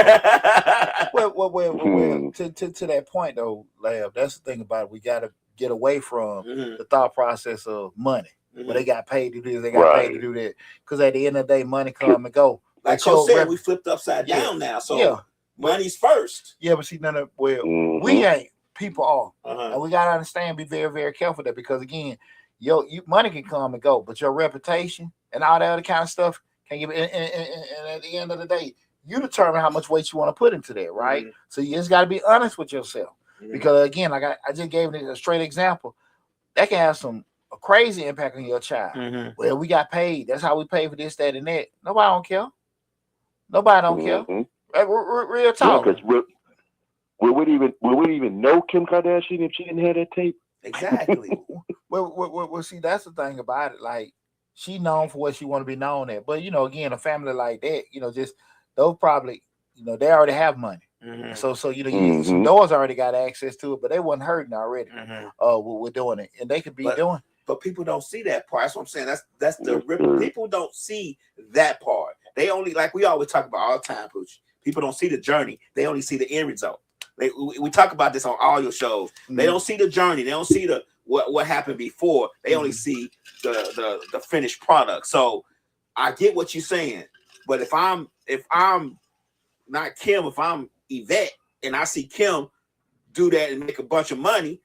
that point though, Lab, that's the thing about it. We got to get away from the thought process of money. Well, they got paid to do this, they got paid to do that. Because at the end of the day, money come and go. Like Coach said, we flipped upside down now. So money's first. Yeah, but see, we ain't. People are. And we got to understand, be very, very careful there. Because again, money can come and go, but your reputation and all that other kind of stuff can give. And at the end of the day, you determine how much weight you want to put into that, right? So you just got to be honest with yourself. Because again, like I just gave a straight example, that can have a crazy impact on your child. Well, we got paid. That's how we pay for this, that, and that. Nobody don't care. Nobody don't care. Real talk. Yeah, because we would even know Kim Kardashian if she didn't have that tape. Exactly. Well, see, that's the thing about it. Like, she known for what she want to be known at. But, again, a family like that, just those probably, they already have money. So some doors already got access to it, but they wasn't hurting already. We're doing it. And they could be doing. But people don't see that part. That's what I'm saying. That's the people don't see that part. They only, like we always talk about all the time, Pooch. People don't see the journey. They only see the end result. We talk about this on all your shows. They don't see the journey. They don't see what happened before. They only see the finished product. So I get what you're saying. But if I'm not Kim, if I'm Yvette and I see Kim do that and make a bunch of money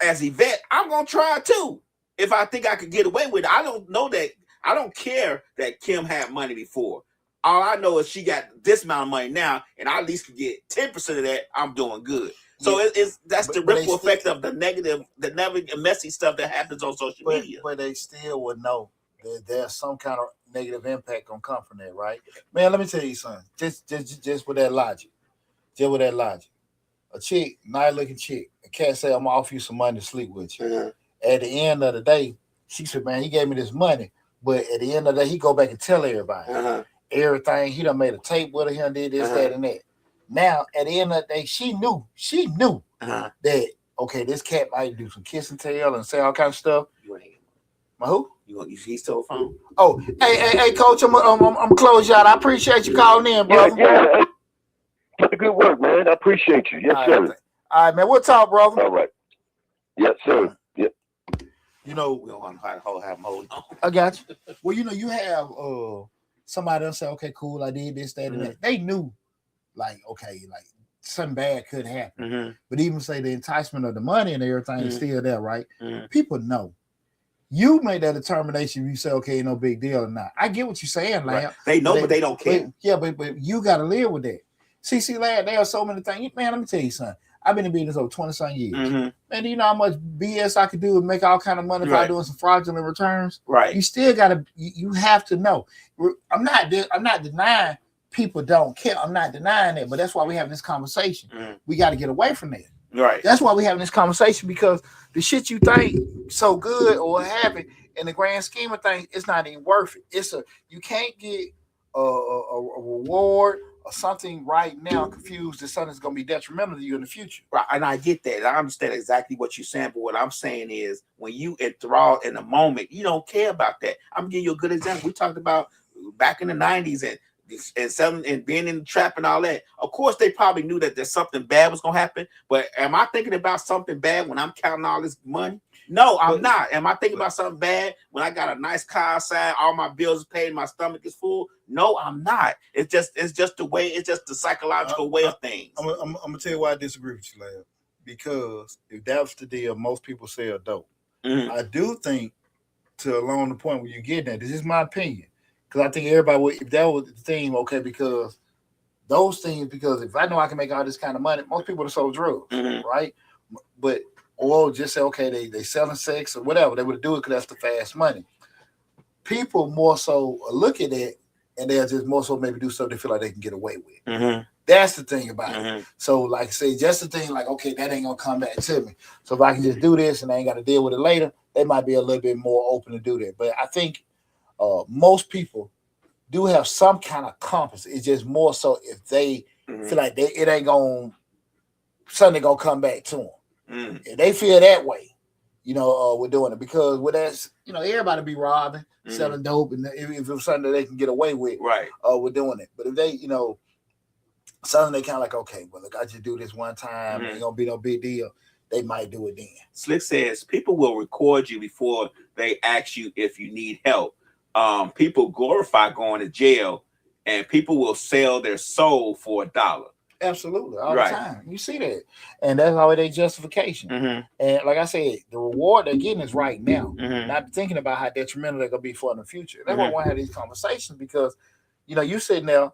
as Yvette, I'm gonna try too. If I think I could get away with it. I don't know that. I don't care that Kim had money before. All I know is she got this amount of money now, and I at least can get 10% of that. I'm doing good. So that's the ripple effect of the negative and messy stuff that happens on social media. But they still would know that there's some kind of negative impact gonna come from that, right? Man, let me tell you something. Just with that logic. A chick, nice looking chick, a cat say, I'm gonna offer you some money to sleep with you. At the end of the day, she said, man, he gave me this money. But at the end of the day, he go back and tell everybody everything. He done made a tape with her, did this, that, and that. Now, at the end of the day, she knew that, okay, this cat might do some kiss and tell and say all kinds of stuff. Who? He still phone? Oh, hey, Coach, I'm close you out. I appreciate you calling in, brother. Yeah. Good work, man. I appreciate you. Yes, sir. All right, man. We'll talk, brother. All right. Yes, sir. Yep. We don't want to have them hold on. I got you. Well, you have somebody else say, okay, cool, I did this, that, and that. They knew, okay, something bad could happen. But even say the enticement of the money and everything is still there, right? People know. You made that determination. You say, okay, no big deal or not. I get what you're saying, Lamb. Right. They know, but they don't care. But you got to live with that. See, Lamb, there are so many things. Man, let me tell you something. I've been in business over 20-some years. Man, do you know how much BS I could do and make all kind of money if I doing some fraudulent returns? Right. You still got to. You have to know. I'm not denying people don't care. I'm not denying that, but that's why we having this conversation. We got to get away from that. Right. That's why we having this conversation, because the shit you think so good or happen in the grand scheme of things, it's not even worth it. You can't get a reward or something right now confused that something's going to be detrimental to you in the future. Right, and I get that. I understand exactly what you're saying, but what I'm saying is when you enthralled in the moment, you don't care about that. I'm giving you a good example. We talked about back in the 90s and selling and being in the trap and all that. Of course, they probably knew that there's something bad was going to happen, but am I thinking about something bad when I'm counting all this money? No, I'm not. Am I thinking about something bad when I got a nice car outside, all my bills are paid, my stomach is full? No, I'm not. It's just the way. It's just the psychological way of things. I'm gonna tell you why I disagree with you, Lab. Because if that was the deal, most people sell dope. I do think along the point where you get that, this is my opinion. Because I think everybody would, if that was the theme, okay, because those things, because if I know I can make all this kind of money, most people would have sold drugs, right? But or just say, okay, they selling sex or whatever, they would do it because that's the fast money. People more so look at it and they'll just more so maybe do something they feel like they can get away with. That's the thing about it. So, like, say, just the thing, like, okay, that ain't gonna come back to me. So if I can just do this and I ain't got to deal with it later, they might be a little bit more open to do that. But I think most people do have some kind of compass. It's just more so if they feel like it ain't gonna, something gonna come back to them. If they feel that way, we're doing it because with that, everybody be robbing, selling dope, and if it's something that they can get away with, right, we're doing it. But if they, something they kind of like, okay, well, look, I just do this one time, ain't gonna be no big deal. They might do it then. Slick says people will record you before they ask you if you need help. People glorify going to jail, and people will sell their soul for $1. Absolutely, all the time. You see that, and that's always their justification. And like I said, the reward they're getting is right now, not thinking about how detrimental they're gonna be for in the future. That's why I want to have these conversations because, you sitting there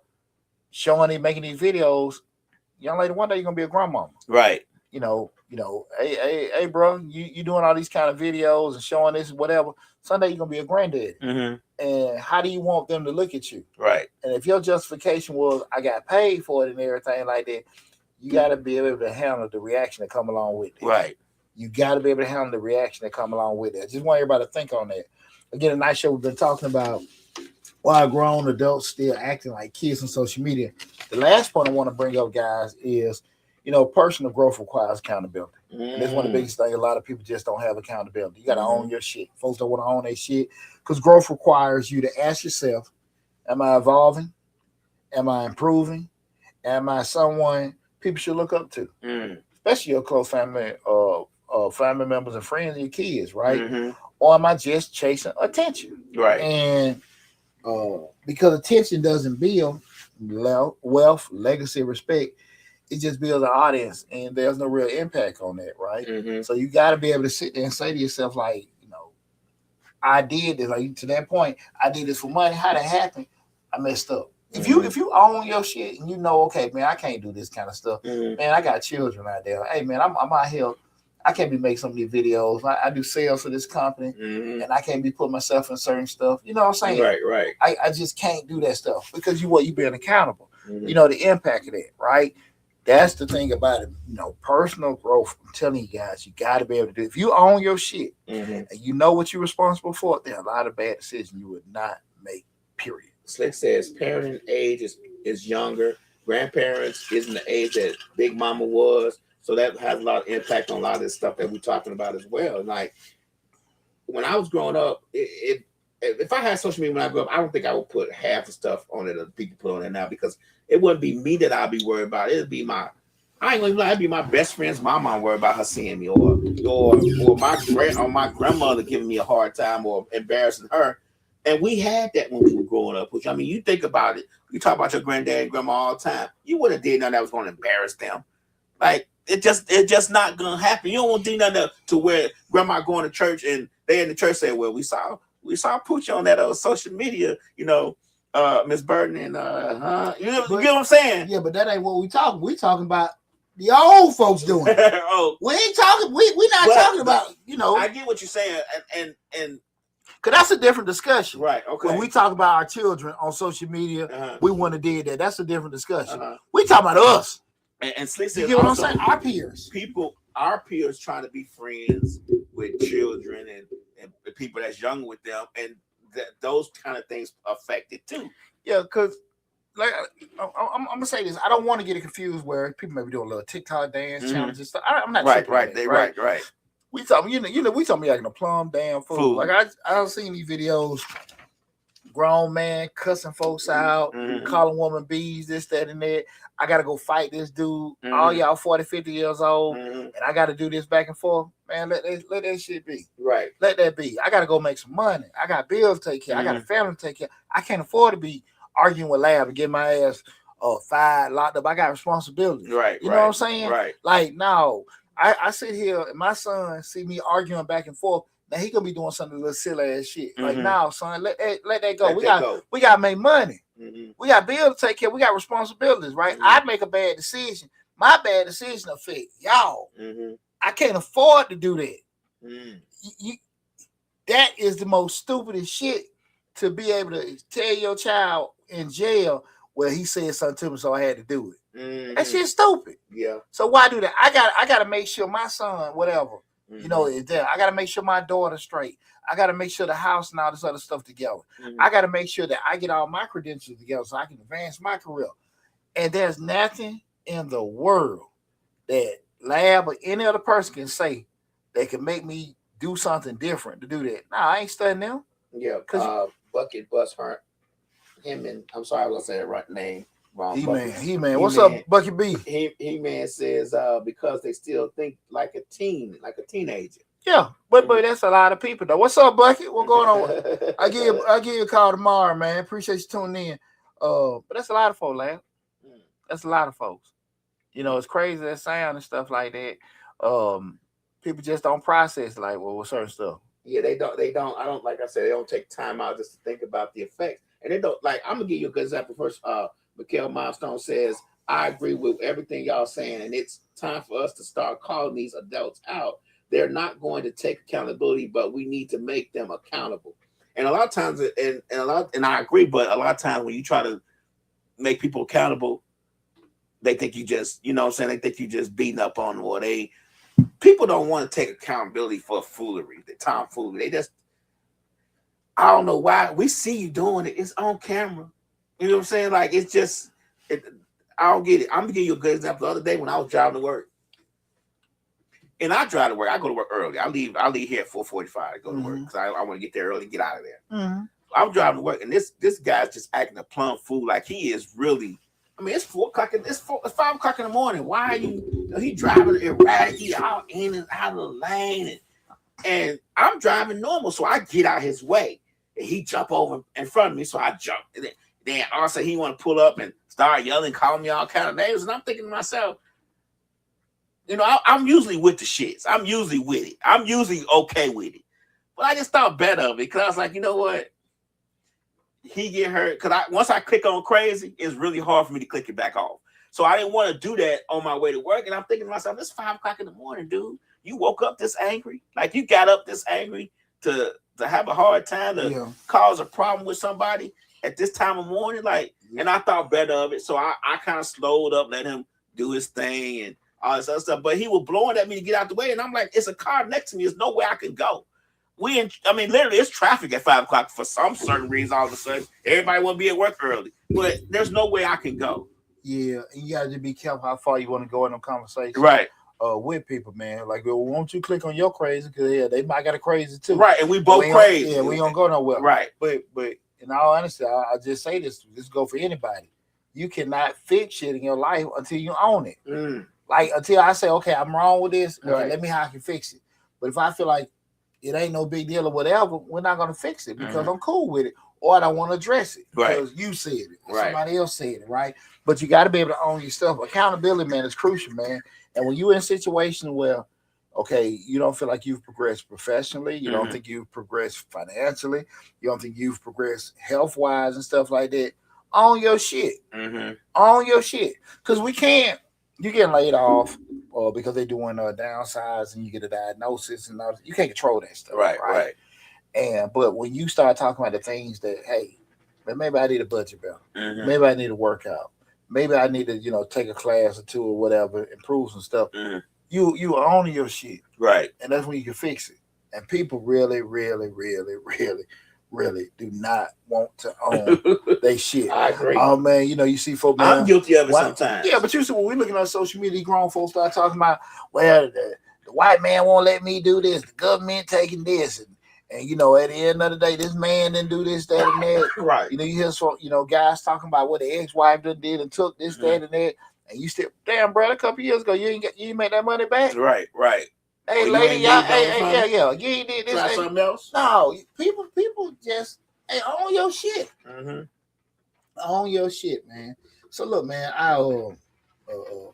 showing it, making these videos. Young lady, one day you're gonna be a grandmama, right? Hey, bro, you doing all these kind of videos and showing this, whatever. Someday you're gonna be a granddaddy. And how do you want them to look at you? Right. And if your justification was I got paid for it and everything like that, you got to be able to handle the reaction that come along with it. Right. You got to be able to handle the reaction that come along with it. I just want everybody to think on that. Again, a nice show. We've been talking about why grown adults still acting like kids on social media. The last point I want to bring up, guys, is personal growth requires accountability. And that's one of the biggest things. A lot of people just don't have accountability. You got to own your shit. Folks don't want to own their shit because growth requires you to ask yourself, am I evolving? Am I improving? Am I someone people should look up to? Especially your close family, family members and friends and your kids, right? Or am I just chasing attention? Right. And because attention doesn't build wealth, legacy, respect, it just builds an audience, and there's no real impact on that, right? So you got to be able to sit there and say to yourself, like, I did this. Like to that point, I did this for money. How that happened? I messed up. If you own your shit and okay, man, I can't do this kind of stuff. Man, I got children out there. Hey, man, I'm out here. I can't be making some of these videos. I do sales for this company, and I can't be putting myself in certain stuff. You know what I'm saying? Right. I just can't do that stuff because you being accountable. The impact of that, right? That's the thing about it. Personal growth. I'm telling you guys, you got to be able to do it. If you own your shit and you know what you're responsible for, there are a lot of bad decisions you would not make, period. Slick says parenting age is younger. Grandparents isn't the age that Big Mama was. So that has a lot of impact on a lot of this stuff that we're talking about as well. Like when I was growing up, if I had social media when I grew up, I don't think I would put half the stuff on it that people put on it now because it wouldn't be me that I'd be worried about. It'd be it'd be my best friend's mama worried about her seeing me, or my grandmother giving me a hard time or embarrassing her. And we had that when we were growing up. Which you think about it. You talk about your granddad and grandma all the time. You wouldn't have did nothing that was going to embarrass them. Like it's just not gonna happen. You don't want to do nothing to where grandma going to church and they in the church say, well, we saw Poochie on that social media, Miss Burton and you get what I'm saying? Yeah, but that ain't what we talking. We talking about the old folks doing it. We ain't talking. We not talking about. I get what you're saying, and because that's a different discussion, right? Okay. When we talk about our children on social media, we want to do that. That's a different discussion. We talking about us. And Slick says, you get what I'm saying? Our peers, our peers trying to be friends with children and people that's younger with them, and those kind of things affect it too. Yeah, because like I'm gonna say this, I don't want to get it confused where people may be doing a little TikTok dance challenges. So I'm not right. We talking, we talking me acting a plum damn fool. Like I've seen these videos, grown man cussing folks out, calling woman bees, this, that, and that. I gotta go fight this dude. All y'all 40, 50 years old, and I gotta do this back and forth. Man, let that shit be. Right. Let that be. I gotta go make some money. I got bills to take care. I got a family to take care. I can't afford to be arguing with Lab and get my ass fired, locked up. I got responsibilities. Right. You know what I'm saying? Right. Like, no, I sit here and my son see me arguing back and forth. Now he gonna be doing something a little silly ass shit. Like, no, son, let that go. We gotta make money. We got bills to take care. We got responsibilities, right? I make a bad decision. My bad decision affect y'all. I can't afford to do that. That is the most stupidest shit to be able to tell your child in jail, well, he said something to me, so I had to do it. That shit's stupid. Yeah. So why do that? I gotta make sure my son, whatever, is there. I gotta make sure my daughter's straight. I gotta make sure the house and all this other stuff together. I gotta make sure that I get all my credentials together so I can advance my career. And there's nothing in the world that Lab or any other person can say that can make me do something different to do that. Nah, I ain't studying them. Yeah, because Bucket Bus Hunt, him and I'm sorry, I was saying the right name wrong. He-Man. What's up, Bucket B? He-Man says because they still think like a teenager. Yeah, but that's a lot of people though. What's up, Bucket? What's going on? I give you a call tomorrow, man. Appreciate you tuning in. But that's a lot of folks, man. That's a lot of folks. You know, it's crazy that sound and stuff like that. People just don't process like with certain stuff. Yeah, they don't. I don't like I said. They don't take time out just to think about the effects, and they don't like. I'm gonna give you a good example. First, Mikhail Milestone says, "I agree with everything y'all saying, and it's time for us to start calling these adults out. They're not going to take accountability, but we need to make them accountable." And a lot of times, and I agree, but a lot of times when you try to make people accountable, they think you just, you know what I'm saying? They think you just beating up on them, or people don't want to take accountability for foolery, the tomfoolery. They just, I don't know why. We see you doing it. It's on camera. You know what I'm saying? Like, it's just, I don't get it. I'm going to give you a good example. The other day when I was driving to work, and I drive to work, I go to work early. I leave here at 4:45 to go to work because I want to get there early and get out of there. Mm-hmm. I'm driving to work, and this guy's just acting a plumb fool. Like, he is really, I mean, it's 5 o'clock in the morning. Why are you know, he driving erratic, he out in and out of the lane, and I'm driving normal, so I get out his way, and he jump over in front of me, so I jump, and then also he want to pull up and start yelling, calling me all kind of names, and I'm thinking to myself, you know, I'm usually with the shits. I'm usually with it. I'm usually okay with it, but I just thought better of it because I was like, you know what? He get hurt because once I click on crazy, it's really hard for me to click it back off. So I didn't want to do that on my way to work. And I'm thinking to myself, it's 5 o'clock in the morning, dude. You woke up this angry? Like, you got up this angry to have a hard time to cause a problem with somebody at this time of morning? Like, and I thought better of it. So I kind of slowed up, let him do his thing and all this other stuff. But he was blowing at me to get out the way. And I'm like, it's a car next to me. There's no way I can go. Literally, it's traffic at 5 o'clock for some certain reason. All of a sudden, everybody want to be at work early, but there's no way I can go. Yeah, and you gotta be careful how far you want to go in them conversations, right? With people, man. Like, well, won't you click on your crazy? Because they might got a crazy too, right? And we both crazy. Yeah, we don't go nowhere, right? But in all honesty, I just say this go for anybody. You cannot fix shit in your life until you own it. Like, until I say, okay, I'm wrong with this. Right. Let me how I can fix it. But if I feel like it ain't no big deal or whatever, we're not gonna fix it because I'm cool with it, or I don't want to address it because you said it, or somebody else said it, right? But you got to be able to own your stuff. Accountability, man, is crucial, man. And when you're in a situation where, okay, you don't feel like you've progressed professionally, you don't think you've progressed financially, you don't think you've progressed health-wise and stuff like that, own your shit. Own your shit, because we can't. You getting laid off, or because they're doing downsides and you get a diagnosis and all, you can't control that stuff, right? And but when you start talking about the things that, hey, maybe I need a budget better, maybe I need to work out, maybe I need to take a class or two or whatever, improve some stuff. You own your shit, right? And that's when you can fix it. And people really, really, really, really, really do not want to own they shit. I agree. Oh man, you see folks. Man, I'm guilty of it sometimes. Yeah, but you see when we looking on social media, grown folks start talking about, well, the white man won't let me do this, the government taking this, and at the end of the day, this man didn't do this, that, and that. Right. You hear some, guys talking about what the ex-wife did and took this, that, and that, and you still, damn, bro, a couple years ago, you ain't make that money back. Right. Hey, lady, yeah. You ain't did this. Try something else? No, people just own your shit. Own your shit, man. So look, man,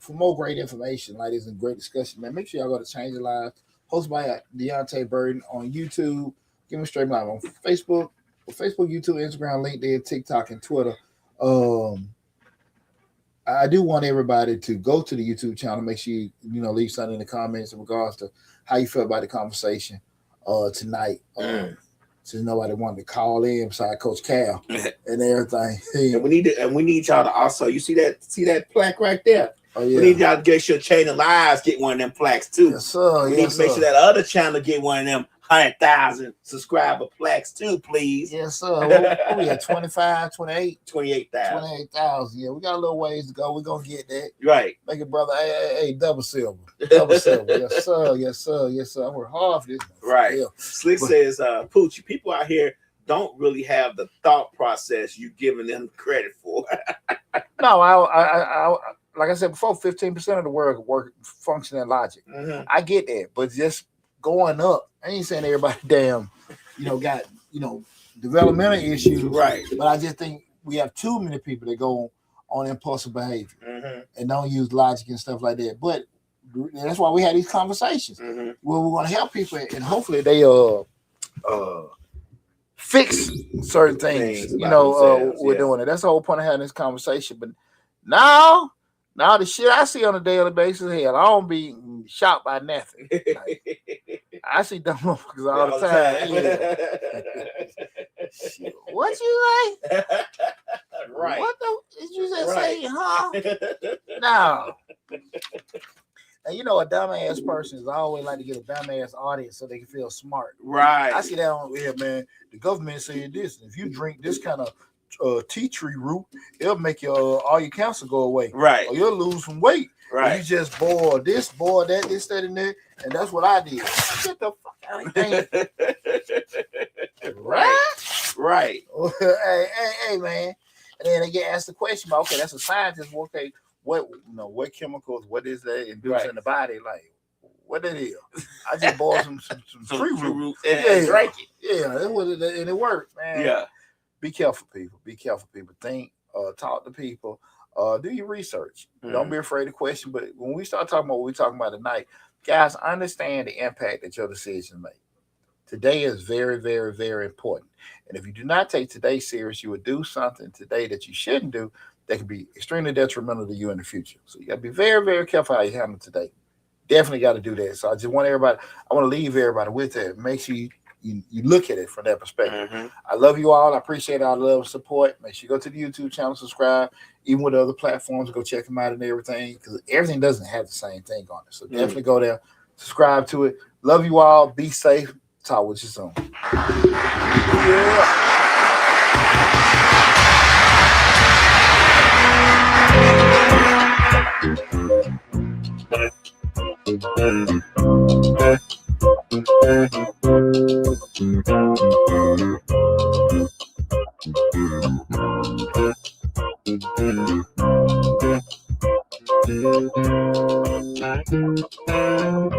for more great information like this and great discussion, man, make sure y'all go to Change Your Lives, hosted by Deontay Burden on YouTube. Give me straight live on Facebook, YouTube, Instagram, LinkedIn, TikTok, and Twitter. I do want everybody to go to the YouTube channel. Make sure you leave something in the comments in regards to how you felt about the conversation tonight. Since nobody wanted to call in besides Coach Cal and everything. And we need y'all to also, you see that plaque right there? Oh, yeah. We need y'all to get your Chain of Lives, get one of them plaques too. Yes, sir. We need to make sure that other channel get one of them 100,000 subscriber plaques too, please. Yes, sir. What we at 25, 28? 28,000. 28,000. Yeah, we got a little ways to go. We're gonna get that. Right. Make it, brother. Hey, double silver. Double silver. Yes, sir. Yes, sir. Yes, sir. I work hard for this. Right. Yeah. Slick says, Poochie, people out here don't really have the thought process you giving them credit for. No, I like I said before, 15% of the work function in logic. Mm-hmm. I get that, but just going up, I ain't saying everybody got developmental issues. Right. But I just think we have too many people that go on impulsive behavior Mm-hmm. and don't use logic and stuff like that. But that's why we had these conversations Mm-hmm. where we're going to help people and hopefully they fix certain things. We're doing it. That's the whole point of having this conversation. But now the shit I see on a daily basis, hell, I don't be shocked by nothing. Like, I see dumb motherfuckers all the time. Yeah. What you say? Right. What did you just say? Right. Huh? No. And a dumbass person is always like to get a dumbass audience so they can feel smart. Right. I see that on here, man. The government said this. If you drink this kind of tea tree root, it'll make your all your cancer go away. Right. Or you'll lose some weight. Right. You just boil this, boil that, this, that, and that, and that's what I did. Get the fuck out of here. Right. Right. hey, man. And then they get asked the question, okay, that's a scientist. Okay, what chemicals, what is that induced in the body? Like, what that is? I just boiled some tree root and drank it. Yeah, that's what it, and it worked, man. Yeah. Be careful, people. Be careful, people. Think, talk to people. Do your research. Don't be afraid to question. But when we start talking about what we're talking about tonight, guys, understand the impact that your decisions make. Today is very, very, very important. And if you do not take today serious, you would do something today that you shouldn't do that can be extremely detrimental to you in the future. So you got to be very, very careful how you handle today. Definitely got to do that. So I just want everybody, I want to leave everybody with that. Make sure you look at it from that perspective. Mm-hmm. I love you all. I appreciate all the love and support. Make sure you go to the YouTube channel, subscribe. Even with the other platforms, go check them out and everything, because everything doesn't have the same thing on it. So definitely go there, subscribe to it. Love you all. Be safe. Talk with you soon. Yeah.